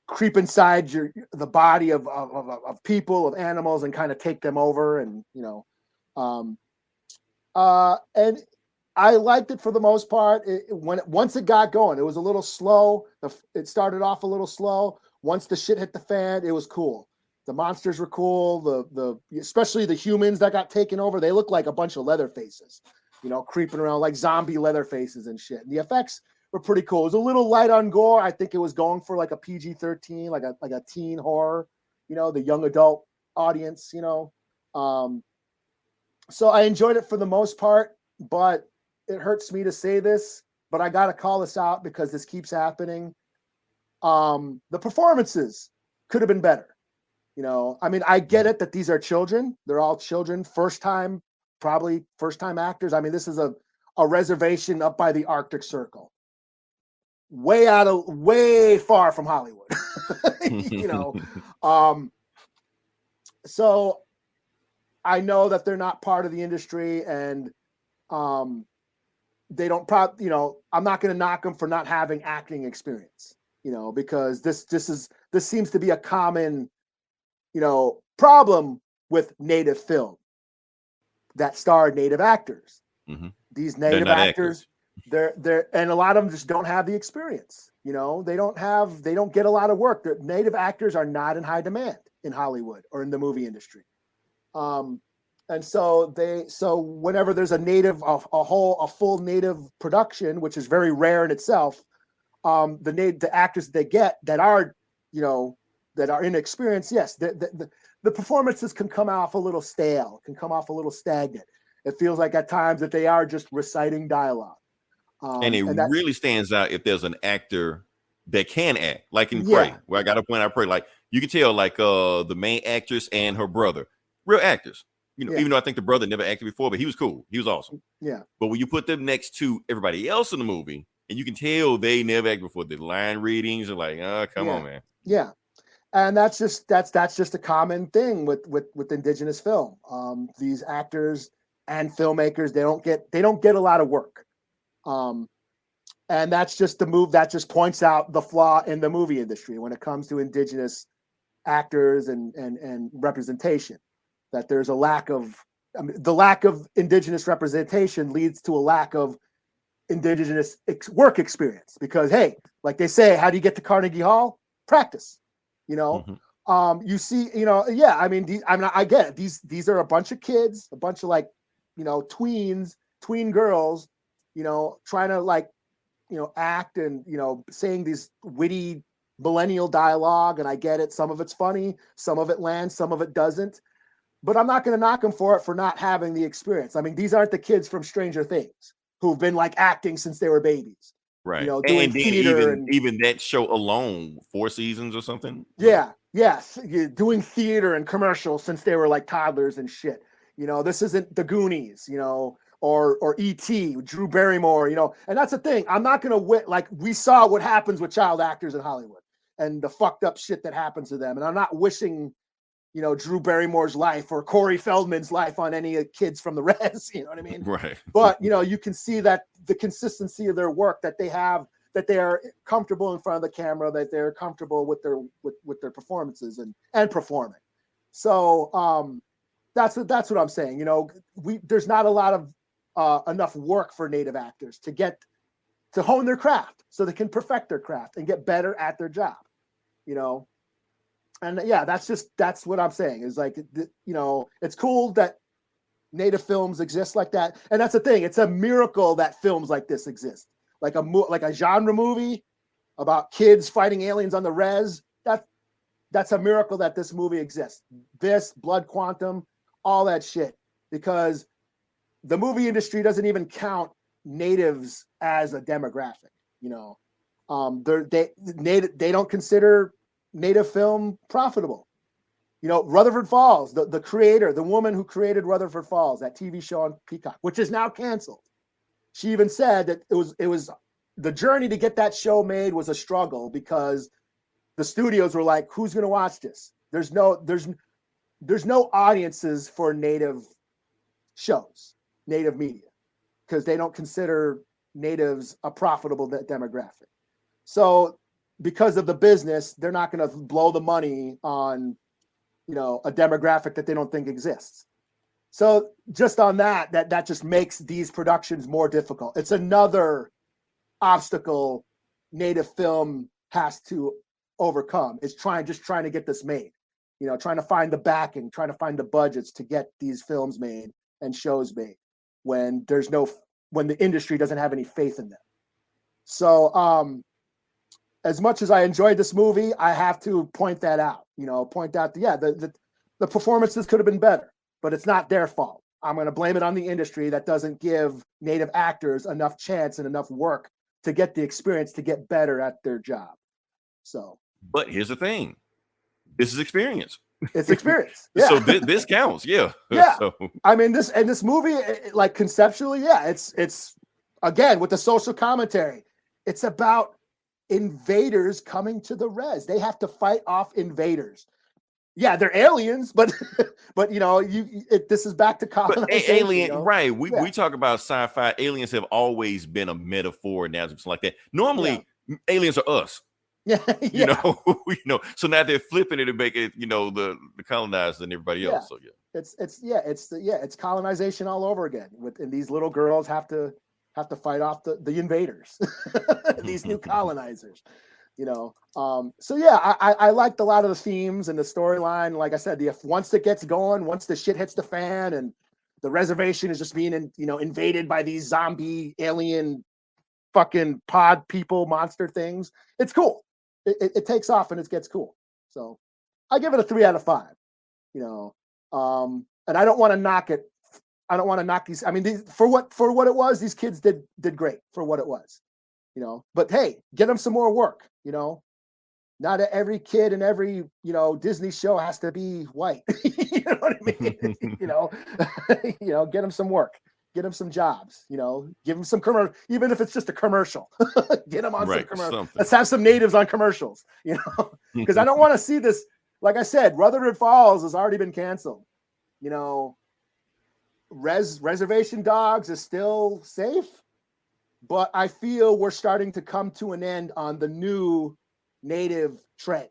creep inside the body of people, of animals, and kind of take them over. And and I liked it for the most part. Once it got going, it was a little slow. It started off a little slow. Once the shit hit the fan, it was cool. The monsters were cool. Especially the humans that got taken over, they looked like a bunch of leather faces, creeping around like zombie leather faces and shit. And the effects were pretty cool. It was a little light on gore. I think it was going for like a PG-13, like a teen horror, the young adult audience, So I enjoyed it for the most part, but it hurts me to say this, but I got to call this out because this keeps happening. The performances could have been better. I get it that these are children. They're all children, probably first time actors. This is a reservation up by the Arctic Circle. Way far from Hollywood, So I know that they're not part of the industry, and they don't. I'm not going to knock them for not having acting experience, because this seems to be a common, problem with native film that star native actors. Mm-hmm. These native actors. They're and a lot of them just don't have the experience. They don't get a lot of work. The native actors are not in high demand in Hollywood or in the movie industry. And so whenever there's a full native production, which is very rare in itself, the actors that they get that are inexperienced, yes, the performances can come off a little stale, can come off a little stagnant. It feels like at times that they are just reciting dialogue. And it really stands out if there's an actor that can act, like in Prey, where I got up when I Prey. Like you can tell, like the main actress and her brother, real actors. Even though I think the brother never acted before, but he was cool. He was awesome. Yeah. But when you put them next to everybody else in the movie, and you can tell they never acted before, the line readings are like, come on, man. Yeah. And that's just a common thing with indigenous film. These actors and filmmakers, they don't get a lot of work. And that's just the move that just points out the flaw in the movie industry when it comes to indigenous actors and representation, that there's a lack of, the lack of indigenous representation leads to a lack of indigenous work experience, because, hey, like they say, how do you get to Carnegie Hall? Practice, you know. You see, you know, yeah, I mean, I get it. These are a bunch of kids, a bunch of like, you know, tween girls, you know, trying to like, you know, act and, you know, saying these witty millennial dialogue. And I get it. Some of it's funny, some of it lands, some of it doesn't. But I'm not going to knock them for it for not having the experience. I mean, these aren't the kids from Stranger Things who've been like acting since they were babies. Right. You know, doing and then theater even that show alone, 4 seasons or something. Yeah. Yes. Doing theater and commercials since they were like toddlers and shit. You know, this isn't the Goonies, you know, or E.T., Drew Barrymore, you know. And that's the thing. I'm not going to like, we saw what happens with child actors in Hollywood and the fucked up shit that happens to them. And I'm not wishing, you know, Drew Barrymore's life or Corey Feldman's life on any kids from the Res, you know what I mean? Right. But, you know, you can see that the consistency of their work, that they have, that they are comfortable in front of the camera, that they're comfortable with their performances and performing. So that's what I'm saying. You know, there's not a lot of enough work for Native actors to hone their craft so they can perfect their craft and get better at their job, you know. And yeah, that's what I'm saying is like, you know, it's cool that Native films exist like that. And that's the thing. It's a miracle that films like this exist. Like a genre movie about kids fighting aliens on the res. That's a miracle that this movie exists. This, Blood Quantum, all that shit. Because the movie industry doesn't even count natives as a demographic. You know, they don't consider Native film profitable. You know, Rutherford Falls, the creator, the woman who created Rutherford Falls, that TV show on Peacock, which is now canceled. She even said that it was the journey to get that show made was a struggle because the studios were like, who's going to watch this? There's no audiences for Native shows, Native media, because they don't consider natives a profitable demographic. So because of the business, they're not going to blow the money on, you know, a demographic that they don't think exists. So just on that just makes these productions more difficult. It's another obstacle Native film has to overcome. It's trying to get this made, you know, trying to find the backing, trying to find the budgets to get these films made and shows made when the industry doesn't have any faith in them. So, as much as I enjoyed this movie, I have to point that out, you know, the performances could have been better, but it's not their fault. I'm going to blame it on the industry that doesn't give Native actors enough chance and enough work to get the experience to get better at their job. So, but here's the thing. This is experience. It's experience. Yeah. So this counts. Yeah. Yeah. So. I mean, this movie, like conceptually, yeah, it's again, with the social commentary, it's about invaders coming to the res. They have to fight off invaders. Yeah, they're aliens, but you know, this is back to colonization. Alien, you know? right? We talk about sci-fi. Aliens have always been a metaphor, now something like that. Normally, aliens are us. Yeah, you know. So now they're flipping it to make it, you know, the colonizers and everybody else. So it's colonization all over again. And these little girls have to fight off the invaders, these new colonizers. You know, so yeah, I liked a lot of the themes and the storyline. Like I said, once it gets going, once the shit hits the fan and the reservation is just being, invaded by these zombie alien fucking pod people monster things, it's cool. It takes off and it gets cool. So I give it a 3 out of 5. You know, and I don't want to knock it. I don't want to knock these. I mean, for what it was, these kids did great for what it was. You know, but hey, get them some more work. You know, not every kid in every, Disney show has to be white. You know what I mean? Get them some work, get them some jobs, give them some commercial, even if it's just a commercial, get them on some commercial. Let's have some natives on commercials, because I don't want to see this. Like I said, Rutherford Falls has already been canceled. Reservation Dogs is still safe. but I feel we're starting to come to an end on the new native trend.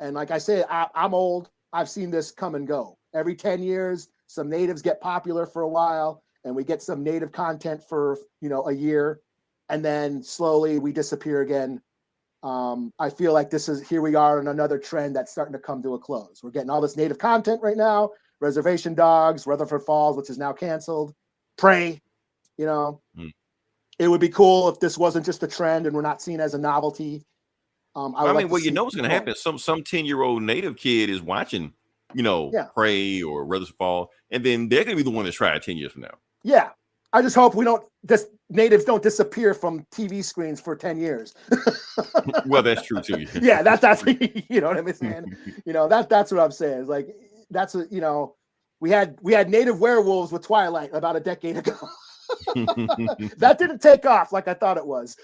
And like I said, I'm old. I've seen this come and go. Every 10 years, some natives get popular for a while, and we get some native content for, a year, and then slowly we disappear again. I feel like here we are on another trend that's starting to come to a close. We're getting all this native content right now. Reservation Dogs, Rutherford Falls, which is now canceled. Prey, It would be cool if this wasn't just a trend and we're not seen as a novelty. I mean, what's going to happen? Some 10-year-old native kid is watching, Prey or Rutherford Falls, and then they're going to be the one that's tried 10 years from now. Yeah. I just hope natives don't disappear from TV screens for 10 years. Well, that's true too. Yeah, that's you know what I'm saying. That's what I'm saying. It's like that's what we had native werewolves with Twilight about a decade ago. That didn't take off like I thought it was.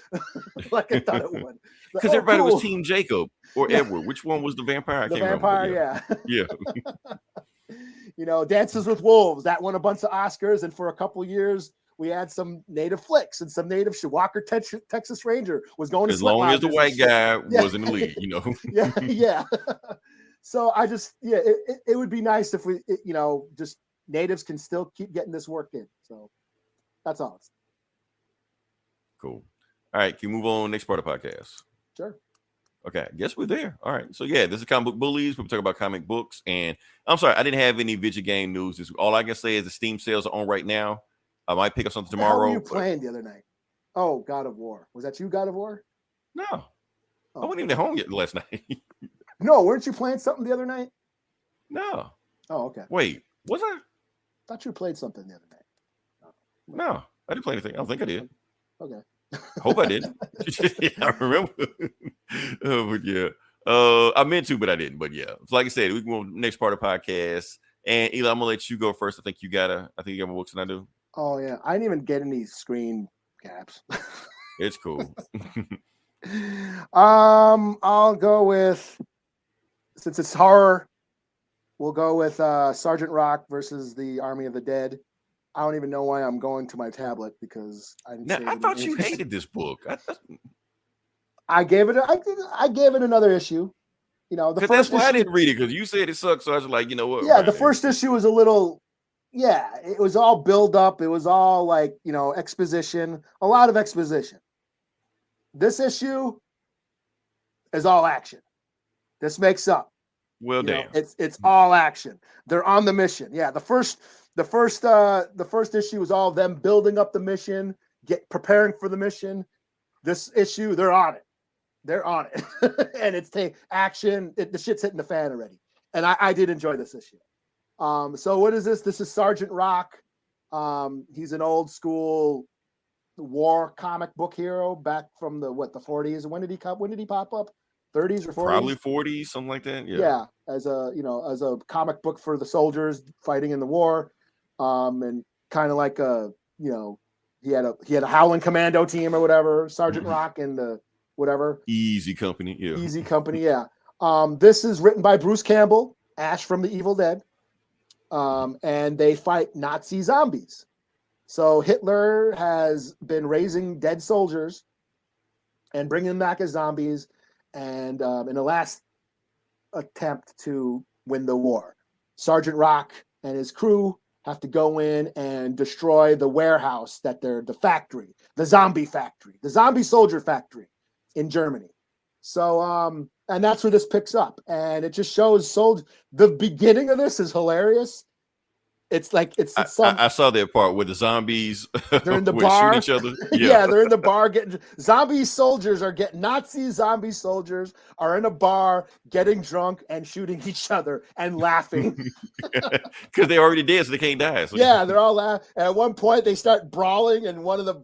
Like I thought it would. Because everybody was Team Jacob or Edward. Which one was the vampire? The vampire, yeah. Dances with Wolves, that won a bunch of Oscars, and for a couple of years we had some native flicks and some native shit. Walker Texas Ranger was going as long as the white guy was in the lead, yeah. So I just it would be nice if we just natives can still keep getting this work in. So that's all. Cool. All right, can you move on next part of the podcast? Sure. Okay, I guess we're there. All right. So yeah, this is Comic Book Bullies. We're talking about comic books. And I'm sorry, I didn't have any video game news. All I can say is the Steam sales are on right now. I might pick up something tomorrow. What were you playing the other night? Oh, God of War. Was that you, God of War? No. I wasn't even at home yet last night. No, weren't you playing something the other night? No. Oh, okay. Wait, was I? Thought you played something the other night. No, I didn't play anything. I don't think I did. Okay. Hope I didn't. I remember. But yeah. I meant to, but I didn't. But yeah. So like I said, we can go next part of the podcast. And Eli, I'm gonna let you go first. I think you got more books than I do. Oh yeah. I didn't even get any screen caps. It's cool. I'll go with, since it's horror, we'll go with Sergeant Rock versus the Army of the Dead. I don't even know why I'm going to my tablet because I didn't. I thought you hated this book. I gave it another issue. The first issue, I didn't read it because you said it sucked. So I was like, you know what? Yeah, the first issue was a little. Yeah, it was all build up. It was all like exposition, a lot of exposition. This issue is all action. This makes up. Well, damn. It's all action. They're on the mission. Yeah, the first issue was all them building up the mission, preparing for the mission. This issue, they're on it. They're on it. And it's action. The shit's hitting the fan already. And I did enjoy this issue. So what is this? This is Sergeant Rock. He's an old school war comic book hero back from the 40s. When did he pop up? 30s or 40s? Probably 40s, something like that. Yeah. As a comic book for the soldiers fighting in the war. And kind of like he had a Howling Commando team or whatever, Sergeant Rock and the whatever. Easy Company. Yeah. Easy Company. Yeah. This is written by Bruce Campbell, Ash from the Evil Dead. And they fight Nazi zombies. So Hitler has been raising dead soldiers and bringing them back as zombies. And in the last attempt to win the war, Sergeant Rock and his crew have to go in and destroy the warehouse the factory, the zombie soldier factory in Germany. So, and that's where this picks up. And it just shows the beginning of this is hilarious. It's like I saw that part where the zombies they're in the bar each other. Yeah, they're in the bar getting Nazi soldiers are in a bar getting drunk and shooting each other and laughing because they already dead, so they can't die. So. Yeah, they're all laughing. At one point, they start brawling, and one of the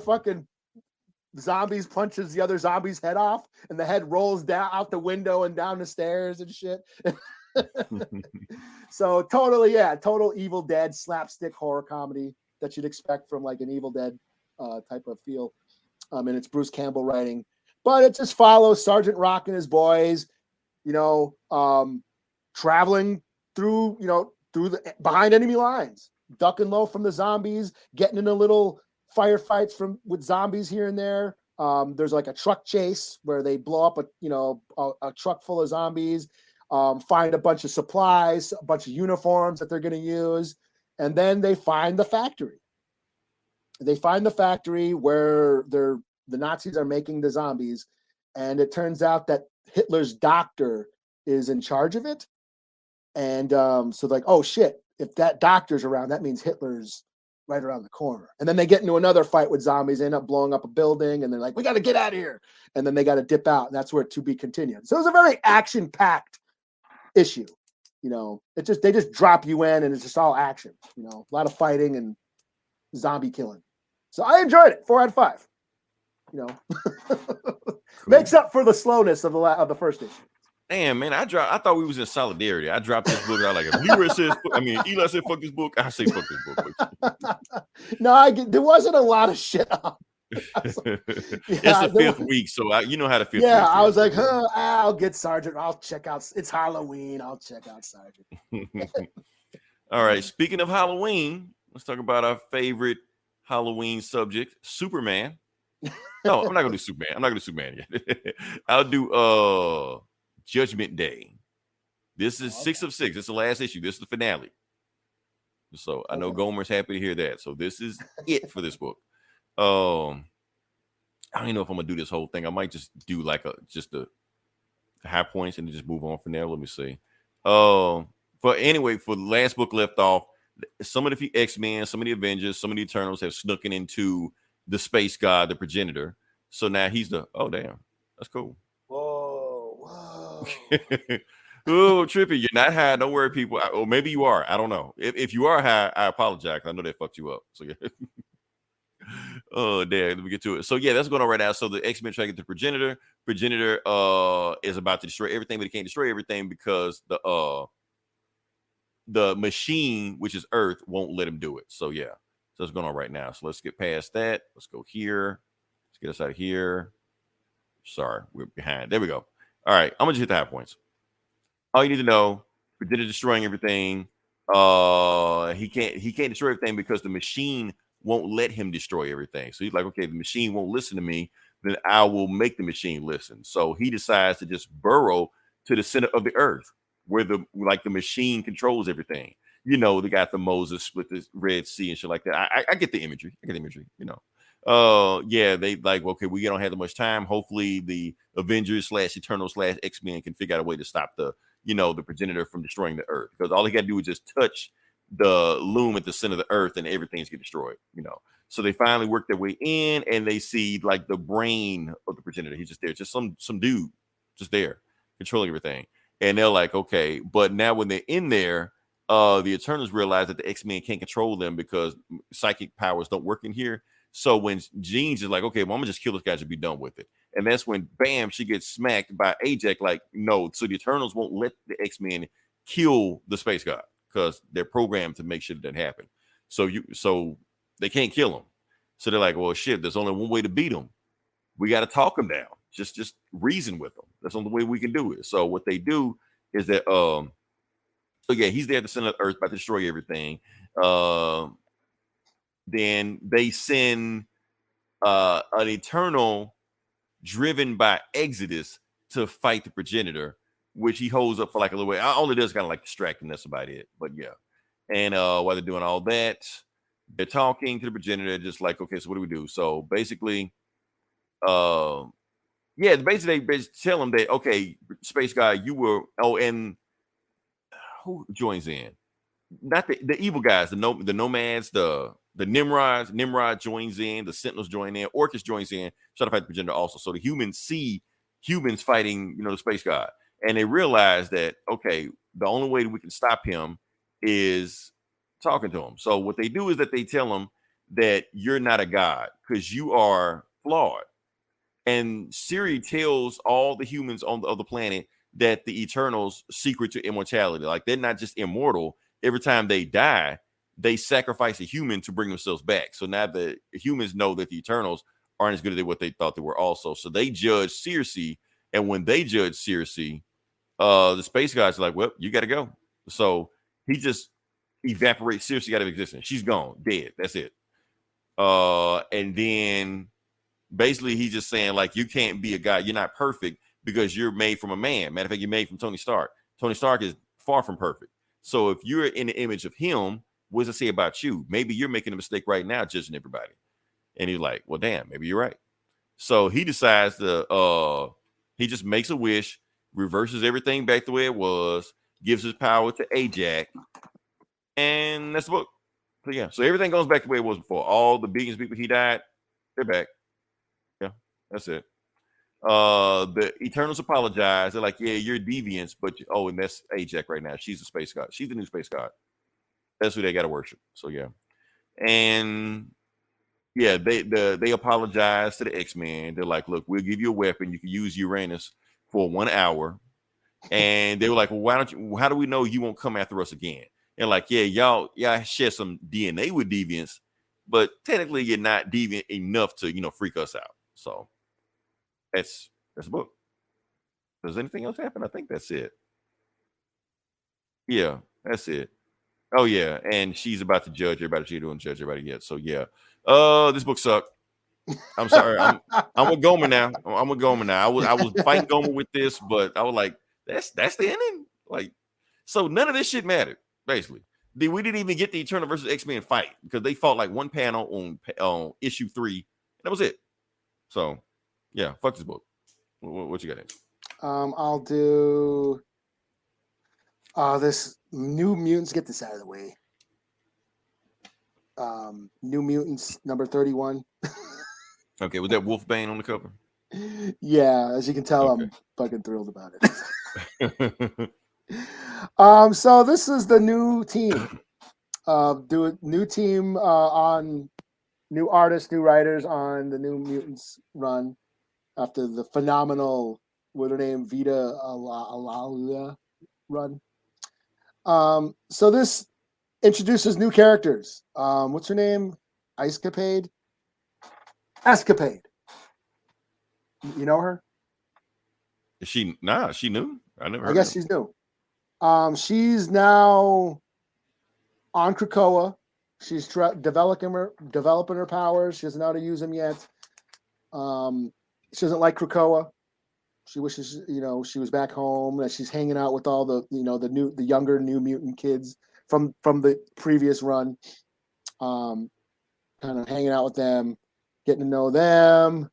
fucking zombies punches the other zombie's head off, and the head rolls down out the window and down the stairs and shit. So total Evil Dead slapstick horror comedy that you'd expect from like an Evil Dead type of feel. And it's Bruce Campbell writing, but it just follows Sergeant Rock and his boys, traveling through the behind enemy lines, ducking low from the zombies, getting in a little firefights with zombies here and there. There's like a truck chase where they blow up a truck full of zombies, find a bunch of supplies, a bunch of uniforms that they're going to use, and then they find the factory. They find the factory where the Nazis are making the zombies, and it turns out that Hitler's doctor is in charge of it. And so like, oh shit, if that doctor's around, that means Hitler's right around the corner. And then they get into another fight with zombies, they end up blowing up a building, and they're like, we got to get out of here. And then they got to dip out, and that's where to be continued. So it was a very action-packed issue. They just drop you in, and it's just all action. A lot of fighting and zombie killing. So I enjoyed it. 4 out of 5. Makes up for the slowness of the first issue. Damn, man, I thought we was in solidarity. I dropped this book. I like if Leroy says, Eli said, "Fuck this book." I say, "Fuck this book." No, there wasn't a lot of shit on. It's the fifth week, so you know how the fifth. Yeah, week I was like, I'll get Sergeant. I'll check out. It's Halloween. I'll check out Sergeant. All right. Speaking of Halloween, let's talk about our favorite Halloween subject, Superman. No, I'm not gonna do Superman. I'm not gonna do Superman yet. I'll do Judgment Day. This is 6 of 6. This is the last issue. This is the finale. So I know Gomer's happy to hear that. So this is it for this book. I don't even know if I'm gonna do this whole thing. I might just do like the high points and just move on from there. Let me see. But anyway, for the last book left off, some of the X-Men, some of the Avengers, some of the Eternals have snuck into the space god, the progenitor. So now he's oh damn, that's cool. Whoa. Oh, trippy, you're not high. Don't worry, people. Or maybe you are. I don't know. If you are high, I apologize. I know they fucked you up. So yeah. Oh damn, let me get to it. So yeah, that's going on right now. So the X-Men try to get the progenitor. Progenitor is about to destroy everything, but he can't destroy everything because the machine, which is Earth, won't let him do it. So yeah, so it's going on right now. So let's get past that. Let's go here. Let's get us out of here. Sorry, we're behind. There we go. All right, I'm gonna just hit the high points. All you need to know: Progenitor destroying everything. He can't destroy everything because the machine won't let him destroy everything. So he's like, okay, the machine won't listen to me, then I will make the machine listen. So he decides to just burrow to the center of the Earth, where the machine controls everything. They got the Moses split the Red Sea and shit like that. I get the imagery. Yeah, they like, okay, we don't have that much time. Hopefully the Avengers / Eternals / X-Men can figure out a way to stop the progenitor from destroying the Earth, because all they got to do is just touch the loom at the center of the Earth and everything's get destroyed. So they finally work their way in, and they see like the brain of the progenitor. He's just there, just some dude just there controlling everything. And they're like, okay, but now when they're in there, the Eternals realize that the X-Men can't control them because psychic powers don't work in here. So when Jean's is like, okay, well, I'm gonna just kill this guy to be done with it. And that's when, bam, she gets smacked by A.X.E. Like, no, so the Eternals won't let the X-Men kill the space god because they're programmed to make sure that happen. So they can't kill him. So they're like, well, shit, there's only one way to beat him. We got to talk him down. Just reason with him. That's the only way we can do it. So what they do is that, so yeah, he's there at the center of the Earth, about to destroy everything. Then they send an Eternal driven by Exodus to fight the progenitor, which he holds up for like a little way. All it does kind of like distract him. That's about it. But yeah. And while they're doing all that, they're talking to the progenitor, just like, okay, so what do we do? So basically, they tell him that, okay, space guy, you were, and who joins in? Not the evil guys, the nomads, the Nimrods. Nimrod joins in, the Sentinels join in, Orcus joins in, try to fight the progenitor also. So the humans see humans fighting, the space god. And they realize that, okay, the only way that we can stop him is talking to him. So what they do is that they tell him that you're not a god because you are flawed. And Siri tells all the humans on the other planet that the Eternals' secret to immortality, like they're not just immortal. Every time they die, they sacrifice a human to bring themselves back. So now the humans know that the Eternals aren't as good as what they thought they were also. So they judge Circe, and when they judge Circe, the space guys are like, well, you got to go. So he just evaporates Circe out of existence. She's gone, dead. That's it. And then basically he's just saying like you can't be a guy, you're not perfect because you're made from a man. Matter of fact, you're made from Tony Stark. Tony Stark is far from perfect. So if you're in the image of him, what does it say about you? Maybe you're making a mistake right now judging everybody. And he's like, well, damn, maybe you're right. So he decides to he just makes a wish, reverses everything back the way it was, gives his power to A.J.E, and that's the book. So yeah, so everything goes back the way it was before. All the billions of people he died, they're back. Yeah, that's it. The Eternals apologize. They're like, yeah, you're deviants, but and that's A.J.E right now. She's the space god. She's the new space god. That's who they got to worship. So yeah, and yeah, they apologize to the X-Men. They're like, look, we'll give you a weapon. You can use Uranus for 1 hour. And they were like, well, why don't you? How do we know you won't come after us again? And like, yeah, y'all share some DNA with deviants, but technically you're not deviant enough to freak us out. So that's the book. Does anything else happen? I think that's it. Yeah, that's it. Oh yeah, and she's about to judge everybody. She don't judge everybody yet. So yeah, this book sucked. I'm sorry. I'm with Gomer now. I'm with Gomer now. I was fighting Gomer with this, but I was like, that's the ending. Like, so none of this shit mattered. Basically, we didn't even get the Eternal versus X-Men fight because they fought like one panel on issue 3, and that was it. So yeah, fuck this book. What you got next? I'll do this New Mutants. Get this out of the way. New Mutants number 31. Okay, was that Wolfbane on the cover? Yeah, as you can tell, Okay. I'm fucking thrilled about it. So this is the new team. Do a new team on new artists, new writers on the New Mutants run after the phenomenal, what her name, Vita Alalia run. So this introduces new characters. What's her name? Escapade. You know her? Is she? Nah, she new. I never. I guess she's new. She's now on Krakoa. She's developing her powers. She doesn't know how to use them yet. She doesn't like Krakoa. She wishes, she was back home. That she's hanging out with all the, the younger New Mutant kids from the previous run. Kind of hanging out with them, getting to know them.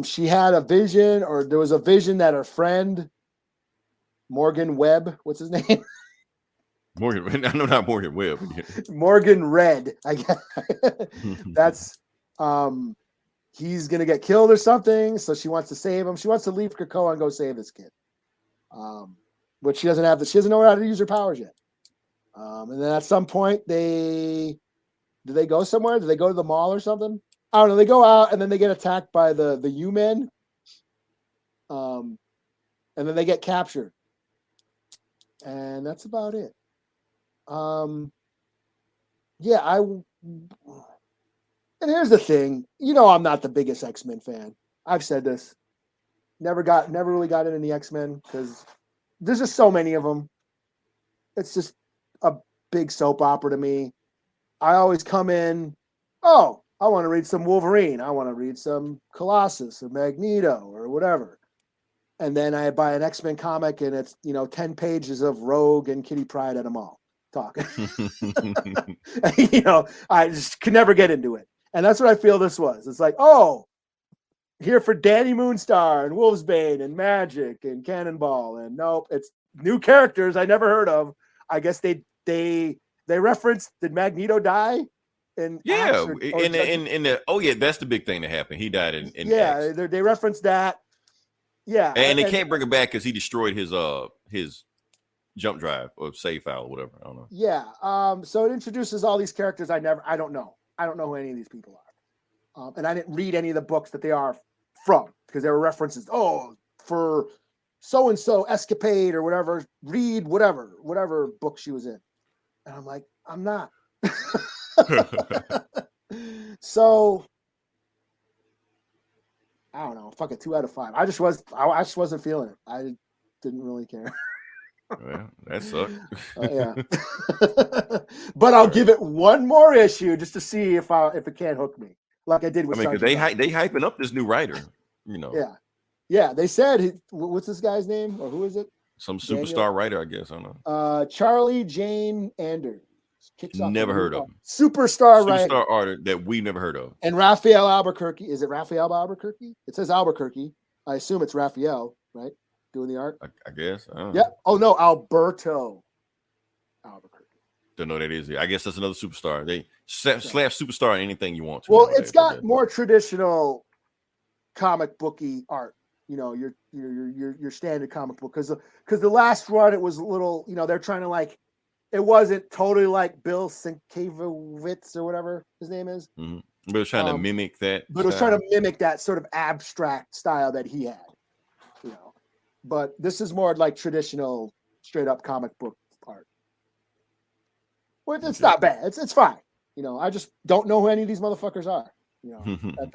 She had a vision, or there was a vision that her friend Morgan Webb, what's his name? Morgan. I know not Morgan Webb. Morgan Red. I guess that's he's gonna get killed or something. So she wants to save him. She wants to leave Krakoa and go save this kid. But she doesn't know how to use her powers yet. And then at some point do they go somewhere? Do they go to the mall or something? I don't know. They go out and then they get attacked by the U-Men. And then they get captured. And that's about it. And here's the thing. I'm not the biggest X-Men fan. I've said this. Never really got into the X-Men because there's just so many of them. It's just a big soap opera to me. I always come in, I want to read some Wolverine. I want to read some Colossus or Magneto or whatever. And then I buy an X-Men comic and it's, 10 pages of Rogue and Kitty Pryde at a mall talking. I just could never get into it. And that's what I feel this was. It's like, here for Danny Moonstar and Wolfsbane and Magic and Cannonball. And nope, it's new characters I never heard of. I guess they referenced, did Magneto die? That's the big thing that happened. He died in X. They referenced that. Yeah, and they can't bring it back because he destroyed his jump drive or save file or whatever. I don't know. Yeah. So it introduces all these characters I don't know. I don't know who any of these people are. And I didn't read any of the books that they are from because there were references. For so and so Escapade or whatever. Read whatever book she was in. And I'm like, I'm not. So I don't know. Fuck it, 2 out of 5. I just wasn't feeling it. I didn't really care. Well, that sucked. Yeah. But I'll give it one more issue just to see if it can't hook me, like I did with. I mean, because they hyping up this new writer. Yeah. They said what's this guy's name, or who is it? Some superstar writer, I guess. I don't know. Charlie Jane Anders. Never heard of him. Superstar artist that we never heard of. And Raphael Albuquerque. Is it Raphael Albuquerque? It says Albuquerque. I assume it's Raphael, right? Doing the art. I guess. Yeah. Oh no, Alberto Albuquerque. Don't know what that is. I guess that's another superstar. They slap superstar on anything you want to. Well, it's got more traditional comic booky art. Your standard comic book, because the last run it was a little. They're trying to like. It wasn't totally like Bill Sienkiewicz or whatever his name is. Mm-hmm. But it was trying to mimic that. But it was trying to mimic that sort of abstract style that he had. But this is more like traditional, straight up comic book art. Well, it's not bad. It's fine. I just don't know who any of these motherfuckers are.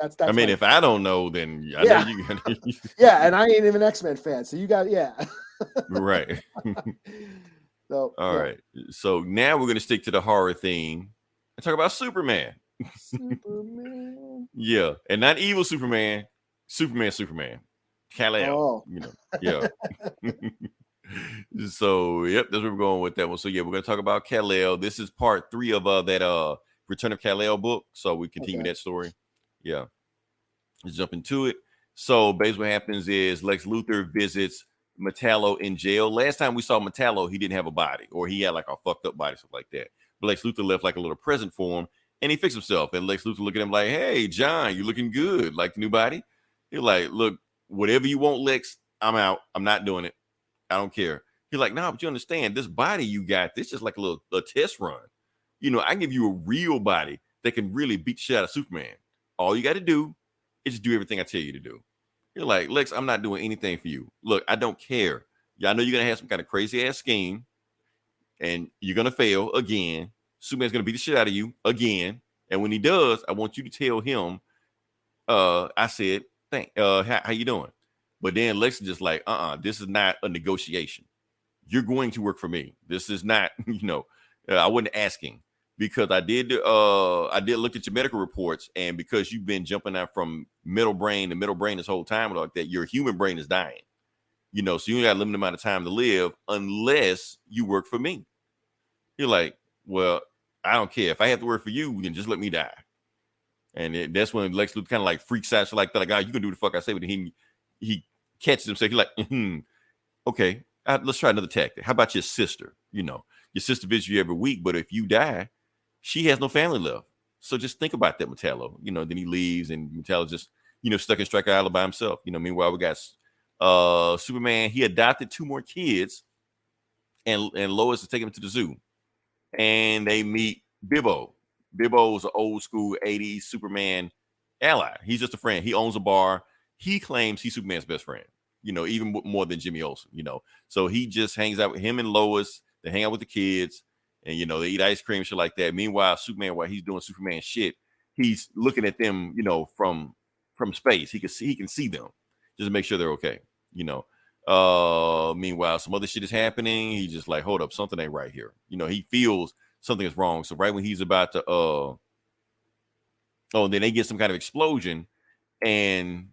That's I mean, if I don't know, then I know you got. Yeah, and I ain't even an X-Men fan, so you got right. So, all right. So now we're going to stick to the horror theme and talk about Superman. Yeah, and not evil Superman. Superman. Kal-El. Yeah. So, yep, that's where we're going with that one. So, yeah, we're going to talk about Kal-El. This is part 3 of that Return of Kal-El book. So we continue that story. Yeah. Let's jump into it. So basically what happens is Lex Luthor visits Metallo in jail. Last time we saw Metallo, he didn't have a body, or he had like a fucked up body, stuff like that. But Lex Luthor left like a little present for him, and he fixed himself. And Lex Luthor look at him like, "Hey, John, you looking good? Like the new body?" He's like, "Look, whatever you want, Lex, I'm out. I'm not doing it. I don't care." He's like, "No, but you understand, this body you got, this is just like a test run. I give you a real body that can really beat the shit out of Superman. All you got to do is just do everything I tell you to do." You're like, "Lex, I'm not doing anything for you. Look, I don't care. I know you're going to have some kind of crazy ass scheme and you're going to fail again. Superman's going to beat the shit out of you again. And when he does, I want you to tell him, I said, how you doing?" But then Lex is just like, this is not a negotiation. You're going to work for me. This is not, I wasn't asking. Because I did look at your medical reports, and because you've been jumping out from middle brain to middle brain this whole time, like that, your human brain is dying. So you got a limited amount of time to live unless you work for me. You're like, "Well, I don't care. If I have to work for you, then just let me die." And that's when Lex Luthor kind of like freaks out. So like, "You can do the fuck I say," but he catches himself. He's like, "Okay, let's try another tactic. How about your sister? Your sister visits you every week, but if you die, she has no family left. So just think about that, Metallo." Then he leaves, and Metallo's just, stuck in Stryker Island by himself. Meanwhile, we got Superman. He adopted 2 more kids, and Lois is taking him to the zoo. And they meet Bibbo. Bibbo's an old school 80s Superman ally. He's just a friend. He owns a bar. He claims he's Superman's best friend, even more than Jimmy Olsen, So he just hangs out with him and Lois. They hang out with the kids. And, they eat ice cream, shit like that. Meanwhile, Superman, while he's doing Superman shit, he's looking at them, from space. He can see them just to make sure they're okay, Meanwhile, some other shit is happening. He's just like, "Hold up, something ain't right here." He feels something is wrong. So right when he's about to, then they get some kind of explosion. And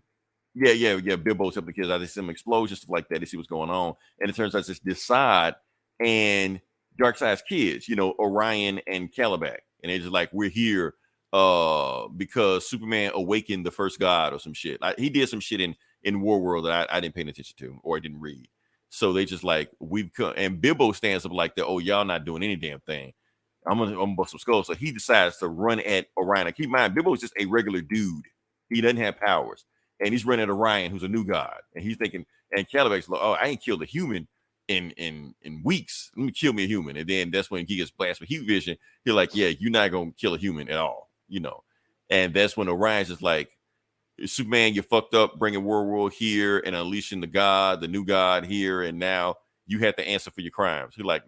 Bibbo's helping the kids out. They see some explosions, stuff like that. They see what's going on. And it turns out it's Decide and Darkseid's kids, Orion and Calabac. And they're just like, "We're here because Superman awakened the first god," or some shit. He did some shit in War World that I didn't pay attention to, or I didn't read. So they just like, "We've come." And Bibbo stands up like that. "Oh, y'all not doing any damn thing. I'm gonna bust some skulls." So he decides to run at Orion. Keep in mind, Bibbo is just a regular dude. He doesn't have powers. And he's running at Orion, who's a new god. And he's thinking, and Calabac's like, "Oh, I ain't killed a human in weeks. Let me kill me a human." And then that's when he gets blasted with heat vision. He's like, "Yeah, you're not gonna kill a human at all," And that's when Orion's just like, "Superman, you fucked up bringing World here and unleashing the new god here, and now you have to answer for your crimes." He's like,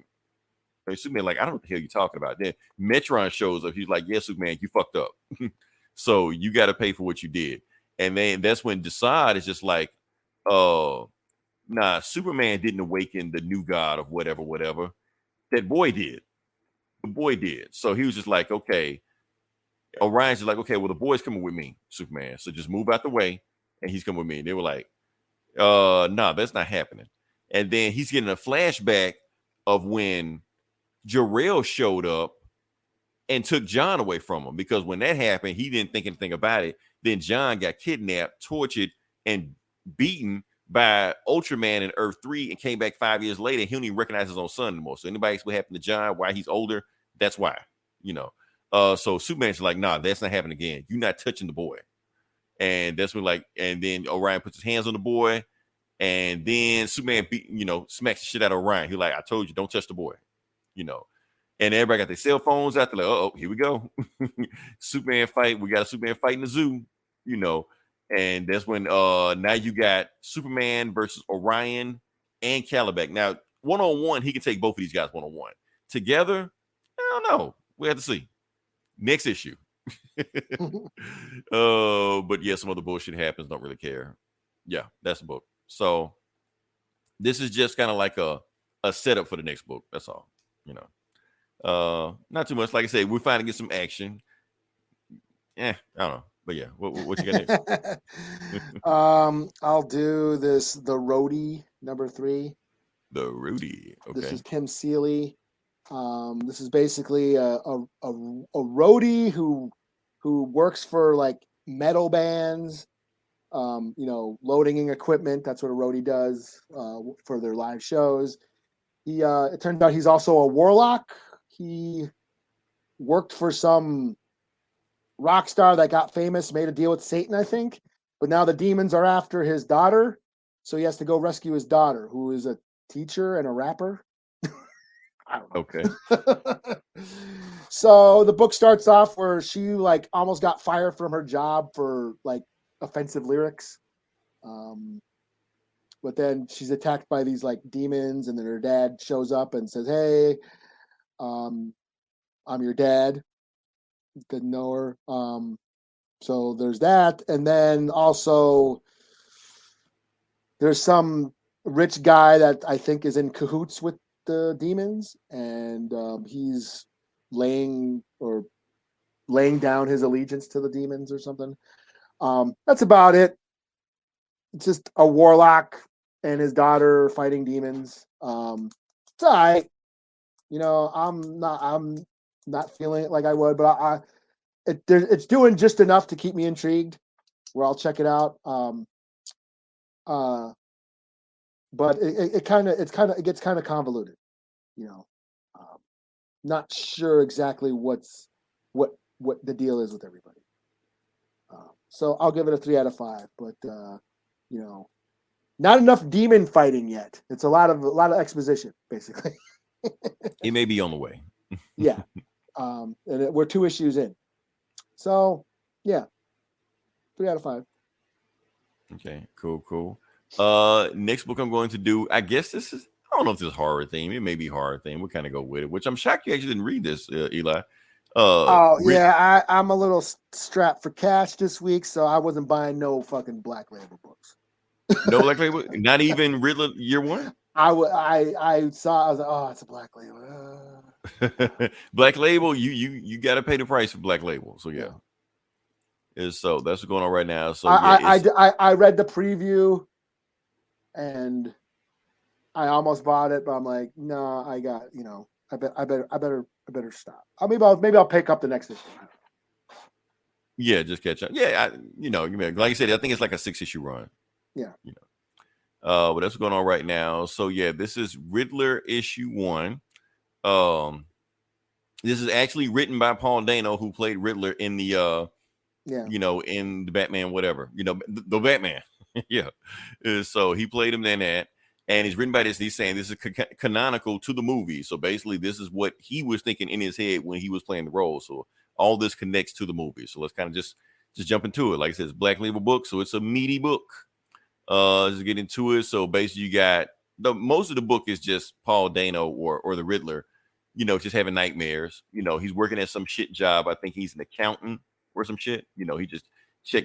Superman, like, "I don't know what the hell you're talking about." Then Metron shows up. He's like, "Yeah, Superman, you fucked up. So you got to pay for what you did." And then that's when Decide is just like, nah, Superman didn't awaken the new god of whatever. That boy did. The boy did. So he was just like, okay. Orion's just like, okay, well, the boy's coming with me, Superman. So just move out the way, and he's coming with me. And they were like, no, that's not happening. And then he's getting a flashback of when Jor-El showed up and took John away from him, because when that happened, he didn't think anything about it. Then John got kidnapped, tortured, and beaten by Ultraman in Earth 3 and came back 5 years later. He don't even recognize his own son anymore. So anybody what happened to John, why he's older, that's why, you know. So Superman's like, nah, that's not happening again. You're not touching the boy. And that's when, like, and then Orion puts his hands on the boy, and then Superman smacks the shit out of Orion. He's like, I told you, don't touch the boy, you know. And everybody got their cell phones out there, like, oh, here we go. Superman fight. We got a Superman fight in the zoo, you know. And that's when now you got Superman versus Orion and Caliban. Now, one-on-one, he can take both of these guys one-on-one. Together, I don't know. We have to see. Next issue. But yeah, some other bullshit happens. Don't really care. Yeah, that's the book. So this is just kind of like a setup for the next book. That's all. You know, not too much. Like I said, we're finally get some action. I don't know. But yeah, what you got next? I'll do the Roadie #3. The Roadie. Okay. This is Tim Seeley. This is basically a roadie who works for like metal bands, loading equipment. That's what a roadie does for their live shows. It turns out he's also a warlock. He worked for some rock star that got famous, made a deal with Satan, I think. But now the demons are after his daughter, so he has to go rescue his daughter, who is a teacher and a rapper. I don't know. Okay. So the book starts off where she like almost got fired from her job for like offensive lyrics. But then she's attacked by these like demons, and then her dad shows up and says, "Hey, I'm your dad." Didn't know her. So there's that. And then also there's some rich guy that I think is in cahoots with the demons, and he's laying down his allegiance to the demons or something. That's about it. It's just a warlock and his daughter fighting demons. It's all right. I'm not feeling it like I would, but it's doing just enough to keep me intrigued where I'll check it out. But it gets kind of convoluted, not sure exactly what the deal is with everybody. So I'll give it a 3 out of 5, but not enough demon fighting yet. It's a lot of exposition, basically. He may be on the way. Yeah. And we're 2 issues in. So yeah, 3 out of 5. Okay, cool. Next book I'm going to do, I guess this is, I don't know if this is horror theme. It may be horror theme. We'll kind of go with it, which I'm shocked you actually didn't read this, Eli. Yeah, I'm a little strapped for cash this week, so I wasn't buying no fucking Black Label books. No Black Label? Not even Riddler Year One? I saw, I was like, oh, it's a Black Label. Black Label, you got to pay the price for Black Label. So yeah. So that's what's going on right now. So I read the preview and I almost bought it, but I'm like, no, I got, I better stop. Maybe I'll pick up the next issue. Yeah, just catch up. Yeah, like I said, I think it's like a 6-issue run. Yeah. But that's what's going on right now. So yeah, this is Riddler issue 1. This is actually written by Paul Dano, who played Riddler in the in the Batman, whatever, the Batman. Yeah. So he played him in that. And he's written by this. He's saying this is canonical to the movie. So basically, this is what he was thinking in his head when he was playing the role. So all this connects to the movie. So let's kind of just jump into it. Like I said, it's Black Label book, so it's a meaty book. Let's get into it. So basically, you got most of the book is just Paul Dano or the Riddler, just having nightmares. He's working at some shit job. I think he's an accountant or some shit. He just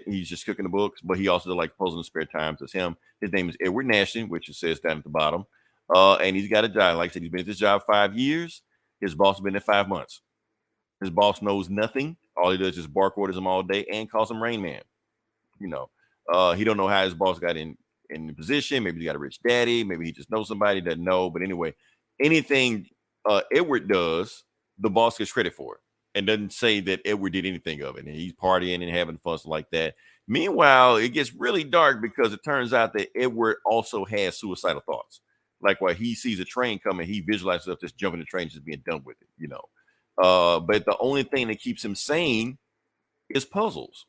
He's just cooking the books, but he also does like posing in spare time. It's him. His name is Edward Nashton, which it says down at the bottom. And he's got a job. Like I said, he's been at this job 5 years. His boss has been there 5 months. His boss knows nothing. All he does is bark orders him all day and calls him Rain Man. He don't know how his boss got in the position. Maybe he got a rich daddy. Maybe he just knows somebody, doesn't know. But anyway, anything Edward does, the boss gets credit for it and doesn't say that Edward did anything of it. And he's partying and having fun like that. Meanwhile, it gets really dark because it turns out that Edward also has suicidal thoughts. Like while he sees a train coming, he visualizes himself just jumping the train, just being done with it, But the only thing that keeps him sane is puzzles.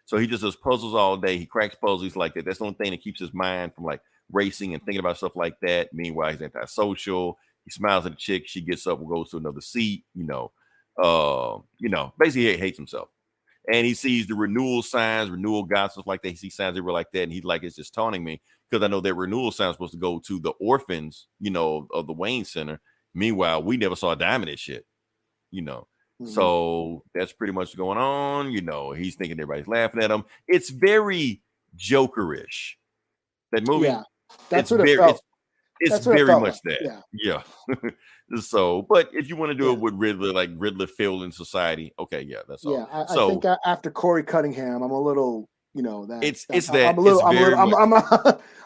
So he just does puzzles all day. He cracks puzzles like that. That's the only thing that keeps his mind from like racing and thinking about stuff like that. Meanwhile, he's antisocial. He smiles at the chick. She gets up and goes to another seat. Basically he hates himself. And he sees the renewal signs, renewal gospels like that. He sees signs everywhere like that. And he's like, it's just taunting me because I know that renewal sign is supposed to go to the orphans, of the Wayne Center. Meanwhile, we never saw a dime of that shit, So that's pretty much going on. He's thinking everybody's laughing at him. It's very Jokerish. That movie. Yeah, that's what it felt. It's very much that. Yeah. So, but if you want to do it with Riddler, like Riddler failed in society, okay, yeah, that's all. Yeah, I think after Corey Cunningham, I'm a little, it's that.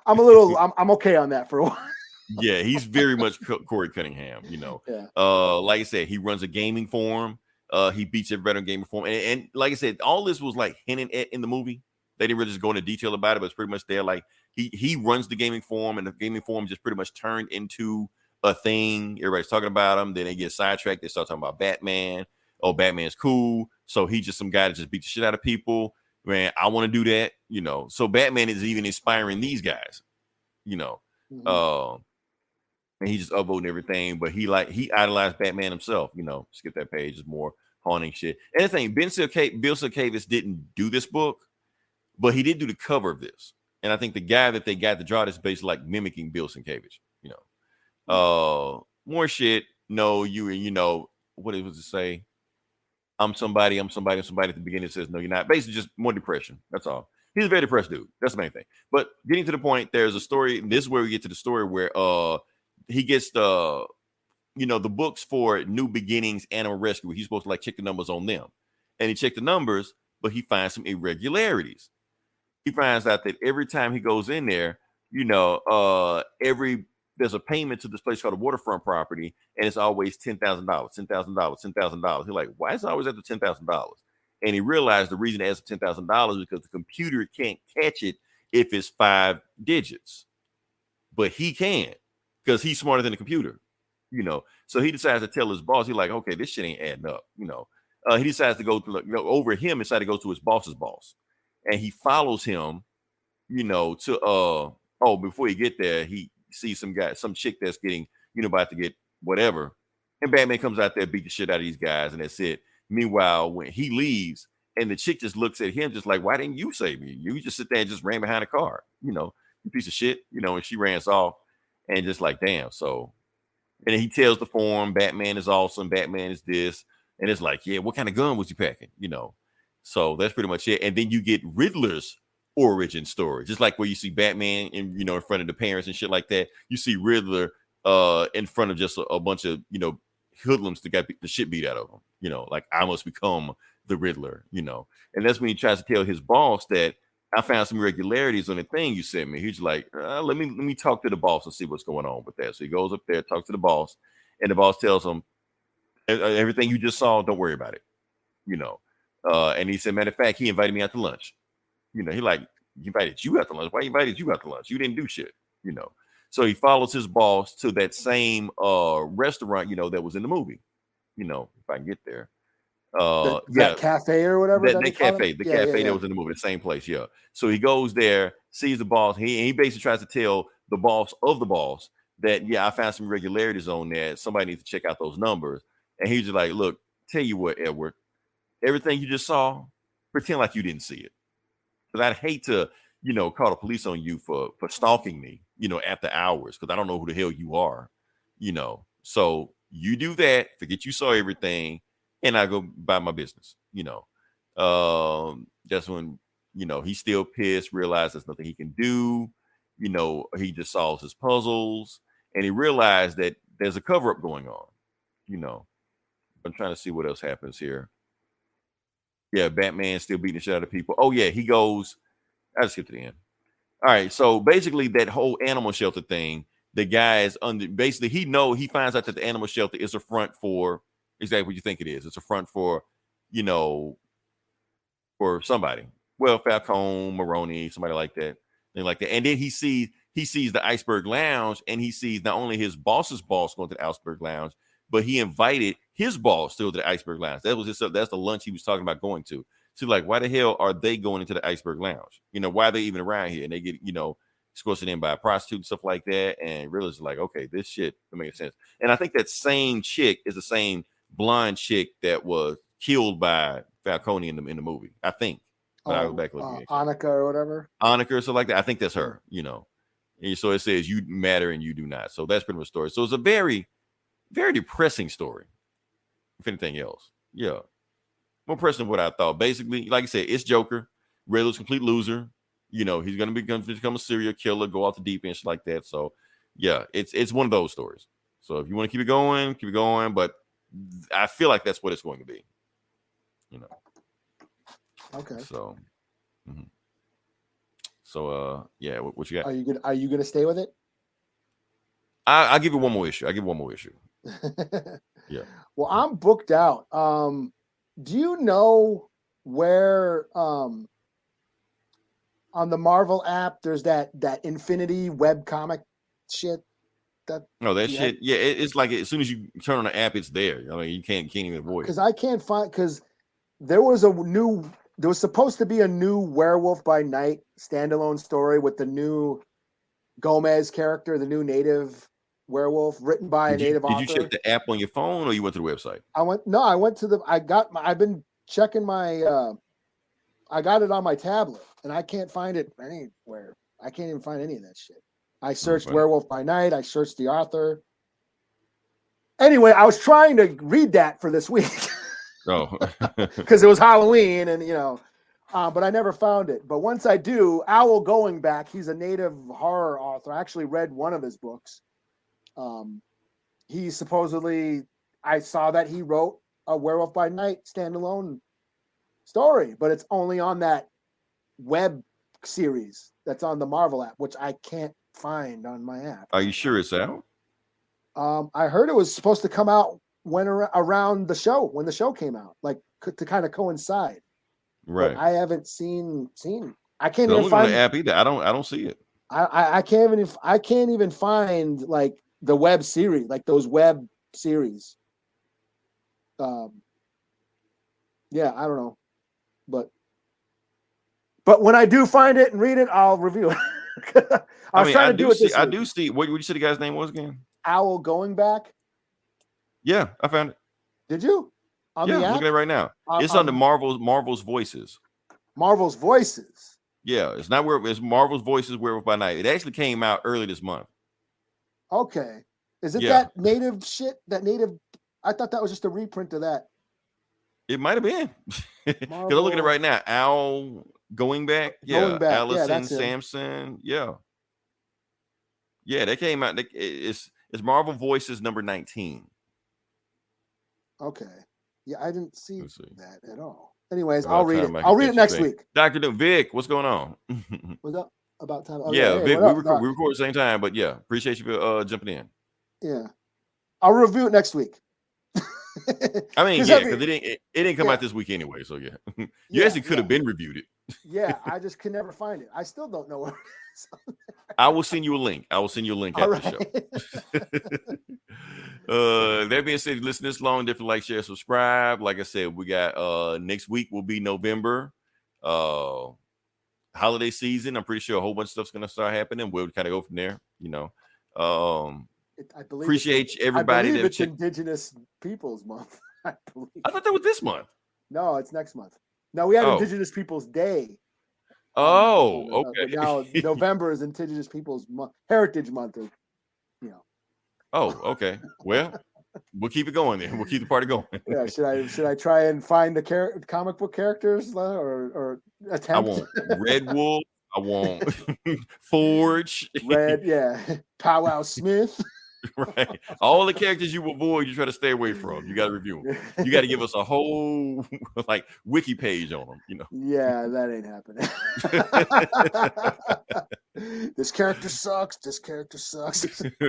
I'm okay on that for a while. Yeah, he's very much Corey Cunningham, Yeah. Like I said, he runs a gaming forum. He beats everybody on gaming forum. And like I said, all this was like hinted at in the movie. They didn't really just go into detail about it, but it's pretty much there. Like he runs the gaming forum, and the gaming forum just pretty much turned into a thing. Everybody's talking about him. Then they get sidetracked. They start talking about Batman. Oh, Batman's cool. So he's just some guy that just beats the shit out of people. Man, I want to do that. So Batman is even inspiring these guys. And he just upvoting everything. But he idolized Batman himself. Skip that page. Is more haunting shit. And the thing, Bill Sienkiewicz didn't do this book, but he did do the cover of this. And I think the guy that they got to draw this basically like mimicking Bill Sienkiewicz. More shit. No, what it was to say? I'm somebody at the beginning. It says, no, you're not. Basically just more depression. That's all. He's a very depressed dude. That's the main thing. But getting to the point, there's a story. This is where we get to the story where he gets the books for New Beginnings, Animal Rescue. He's supposed to like check the numbers on them. And he checked the numbers, but he finds some irregularities. He finds out that every time he goes in there, there's a payment to this place called a waterfront property, and it's always $10,000. He's like, why is it always at the $10,000? And he realized the reason it has $10,000 is because the computer can't catch it if it's 5 digits, but he can because he's smarter than the computer, So he decides to tell his boss. He's like, okay, this shit ain't adding up, He decides to go through, over him, decided to go to his boss's boss, and he follows him, to before he get there, he sees some chick that's getting, about to get whatever. And Batman comes out there, beat the shit out of these guys, and that's it. Meanwhile, when he leaves and the chick just looks at him just like, why didn't you save me? You just sit there and just ran behind a car, you piece of shit, and she ran off and just like, damn. So, and then he tells the forum, Batman is awesome. Batman is this. And it's like, yeah, what kind of gun was you packing? So that's pretty much it. And then you get Riddler's origin story, just like where you see Batman in in front of the parents and shit like that. You see Riddler in front of just a bunch of hoodlums that got the shit beat out of him. Like I must become the Riddler. And that's when he tries to tell his boss that I found some irregularities on the thing you sent me. He's like, let me talk to the boss and see what's going on with that. So he goes up there, talks to the boss, and the boss tells him everything you just saw. Don't worry about it. And he said, matter of fact, he invited me out to lunch. He invited you out to lunch. Why he invited you out to lunch? You didn't do shit, So he follows his boss to that same restaurant, that was in the movie. If I can get there. That cafe or whatever. The cafe that was in the movie, the same place, yeah. So he goes there, sees the boss. He basically tries to tell the boss of the boss that, yeah, I found some irregularities on there. Somebody needs to check out those numbers. And he's just like, look, tell you what, Edward, everything you just saw, pretend like you didn't see it. Because I'd hate to, call the police on you for stalking me, after hours, because I don't know who the hell you are, So you do that, forget you saw everything, and I go by my business, That's when you know, he's still pissed, realized there's nothing he can do. You know, he just solves his puzzles, and he realized that there's a cover-up going on. You know, I'm trying to see what else happens here. Yeah, Batman still beating the shit out of people. Oh yeah, he goes. I just skip to the end. All right, so basically that whole animal shelter thing, the guy is under. Basically, he finds out that the animal shelter is a front for exactly what you think it is. It's a front for, you know, for somebody. Well, Falcone, Maroni, somebody like that. They like that. And then he sees the Iceberg Lounge, and he sees not only his boss's boss going to the Iceberg Lounge, but he invited his boss to the Iceberg Lounge. That's the lunch he was talking about going to. So like, why the hell are they going into the Iceberg Lounge? You know, why are they even around here? And they get, you know, escorted in by a prostitute and stuff like that. And Riddler's like, okay, this shit makes sense. And I think that same chick is the same blonde chick that was killed by Falcone in the movie. I think. But I'll go back and look again. Annika or whatever. Annika or something like that. I think that's her, you know. And so it says you matter and you do not. So that's pretty much the story. So it's a very, very depressing story. If anything else. Yeah. More depressing than what I thought. Basically, like I said, it's Joker. Riddler's a complete loser. You know, he's gonna become a serial killer, go off the deep end, shit like that. So yeah, it's one of those stories. So if you want to keep it going. But I feel like that's what it's going to be. You know. Okay. So, yeah. What you got? Are you gonna stay with it? I'll give it one more issue. Yeah. Well, I'm booked out. Do you know where on the Marvel app there's that Infinity web comic shit? Shit. Yeah, it's like as soon as you turn on the app, it's there. I mean, you can't even avoid it. Because I can't find there was supposed to be a new Werewolf by Night standalone story with the new Gomez character, the new native werewolf, written by a native author. Did you check the app on your phone or you went to the website? I've been checking my I got it on my tablet and I can't find it anywhere. I can't even find any of that shit. I searched Werewolf by Night, I searched the author. Anyway, I was trying to read that for this week. Oh. Because it was Halloween and but I never found it. But once I do, Owl Going Back, he's a native horror author. I actually read one of his books. He supposedly, I saw that he wrote a Werewolf by Night standalone story, but it's only on that web series that's on the Marvel app, which I can't find on my app. Are you sure it's out? I heard it was supposed to come out around the show, when the show came out, like to kind of coincide. Right. But I haven't seen. I can't even find the app either. I don't see it. I can't even find like the web series, like those web series. Yeah, I don't know, but when I do find it and read it, I'll review it. I do see. What you said the guy's name was again? Owl Going Back. Yeah, I found it. Did you? I'm looking at it right now. It's under Marvel's Voices. Marvel's Voices. Yeah, it's not it's Marvel's Voices Werewolf by Night. It actually came out early this month. Okay. Is it that native shit? That native? I thought that was just a reprint of that. It might have been. Because I'm looking at it right now. Owl Going Back. Yeah. Going Back. Allison Sampson. Yeah. Yeah, that came out. It's Marvel Voices number 19. Okay. Yeah, I didn't see that at all. Anyways, I'll read it. I'll read it next week. Dr. Vic, what's going on? What's up? About time. Yeah, Vic, we record at the same time, but yeah, appreciate you for jumping in. Yeah. I'll review it next week. I mean, yeah, because it didn't come out this week anyway, so yeah. You actually could have been reviewed it. Yeah, I just can never find it. I still don't know where it is. I will send you a link. After the show. That being said, listen this long, definitely like, share, subscribe. Like I said, we got next week will be November. Holiday season. I'm pretty sure a whole bunch of stuff's gonna start happening. We'll kind of go from there, I believe appreciate everybody. It's Indigenous Peoples Month. I thought that was this month. No, it's next month. No, we had Indigenous Peoples Day. Oh, okay. Now November is Indigenous Peoples Heritage Month. Oh, okay. Well, We'll keep it going then. We'll keep the party going. Yeah, should I try and find the comic book characters or attempt? I want Red Wolf. I want Forge. Red, yeah. Powwow Smith. Right. All the characters you avoid, you try to stay away from. You got to review them. You got to give us a whole like wiki page on them. You know. Yeah, that ain't happening. This character sucks. This character sucks. Like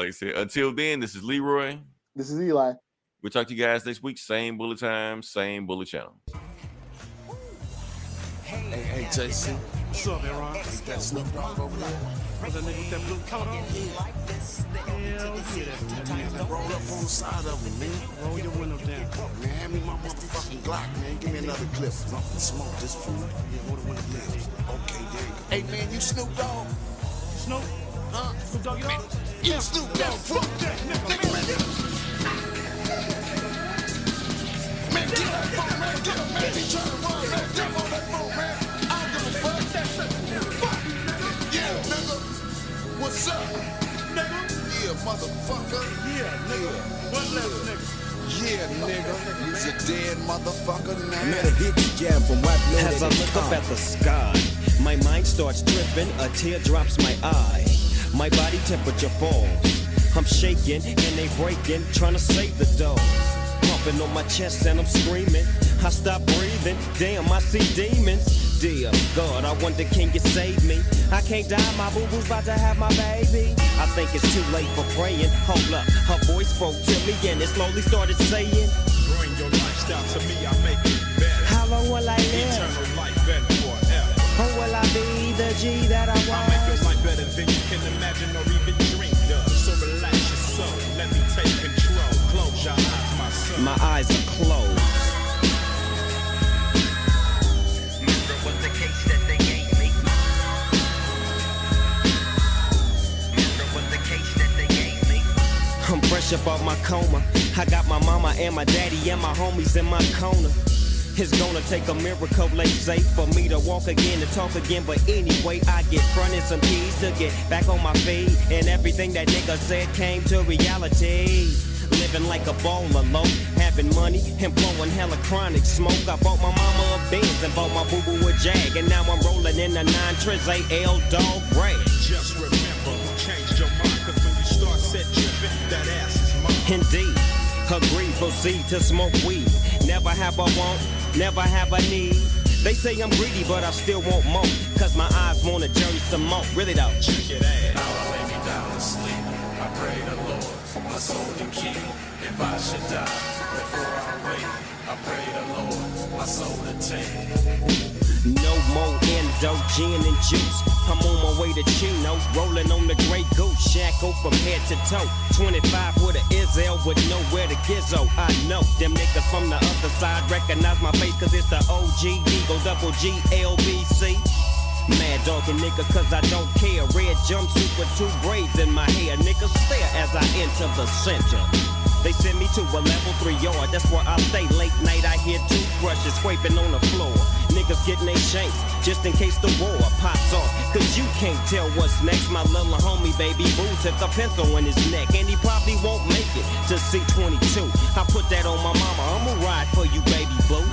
I said, until then, this is Leroy. This is Eli. We'll talk to you guys next week. Same bullet time, same bullet channel. Hey, Jason. What's up, Aaron? Ain't that Snoop Dogg over there? Was that nigga with that blue coat on? Hell yeah, that's Roll up on the side of him, man. roll your window down. Man, hand me my motherfucking Glock, man. Give me another clip. Smoke this food. Yeah, roll the window down. Okay, there you go. Hey, man, you Snoop Dogg? Snoop? Huh? Snoop Dogg, you know? You Snoop Dogg? Fuck that, nigga, man. Man, get that phone, man. Get him, man. He trying to run, man. Jump on that phone, man. I don't give a fuck. Yeah, nigga. What's up? Nigga? Yeah, motherfucker. Yeah, nigga. What left, nigga? Yeah, nigga. You's a dead motherfucker now. Met a hit jam from White Lord. As I look up at the sky, my mind starts tripping, a tear drops my eye. My body temperature falls. I'm shaking and they breaking, trying to save the dough. Pumping on my chest and I'm screaming. I stop breathing, damn, I see demons. Dear God, I wonder, can you save me? I can't die, my boo-boo's about to have my baby. I think it's too late for praying. Hold up, her voice spoke to me and it slowly started saying, Bring your lifestyle to me, I make it better. how long will I live? Eternal life better forever. Or will I be the G that I I make your was? life better than you can imagine or even dream of. So relax your soul, let me take control. Close your eyes, my son. My eyes are closed. Murder was the case that they gave me. Murder was the case that they gave me. I'm fresh up out my coma. I got my mama and my daddy and my homies in my corner. It's gonna take a miracle, they say, for me to walk again and talk again. But anyway, I get fronted some keys to get back on my feet. And everything that nigga said came to reality. Living like a baller low, having money and blowing hella chronic smoke. I bought my mama a Benz and bought my boo-boo a Jag. And now I'm rolling in a 9 Triz AL Dog Red. Just remember who changed your mind, cause when you start set tripping, that ass is mine. Indeed, agree, proceed to smoke weed. Never have a want, never have a need. They say I'm greedy, but I still want more. Cause my eyes want a journey some more. Really though. Check it out. Now I lay me down to sleep. I pray the Lord, my soul to keep. If I should die before I wake, I pray the Lord, my soul to take. No more endo, gin and juice. I'm on my way to Chino, rolling on the Grey Goose. Shackle from head to toe. 25 with a Izzel with nowhere to gizzo. I know them niggas from the other side recognize my face, cause it's the OG Eagle Double G LBC. Mad dogging nigga, cause I don't care. Red jumpsuit with 2 braids in my hair. Niggas stare as I enter the center. They send me to a level 3 yard, that's where I stay. Late night I hear toothbrushes scraping on the floor. Niggas getting they shanks, just in case the war pops off. Cause you can't tell what's next. My little homie baby boo took a pencil in his neck, and he probably won't make it to C22. I put that on my mama, I'ma ride for you baby boo.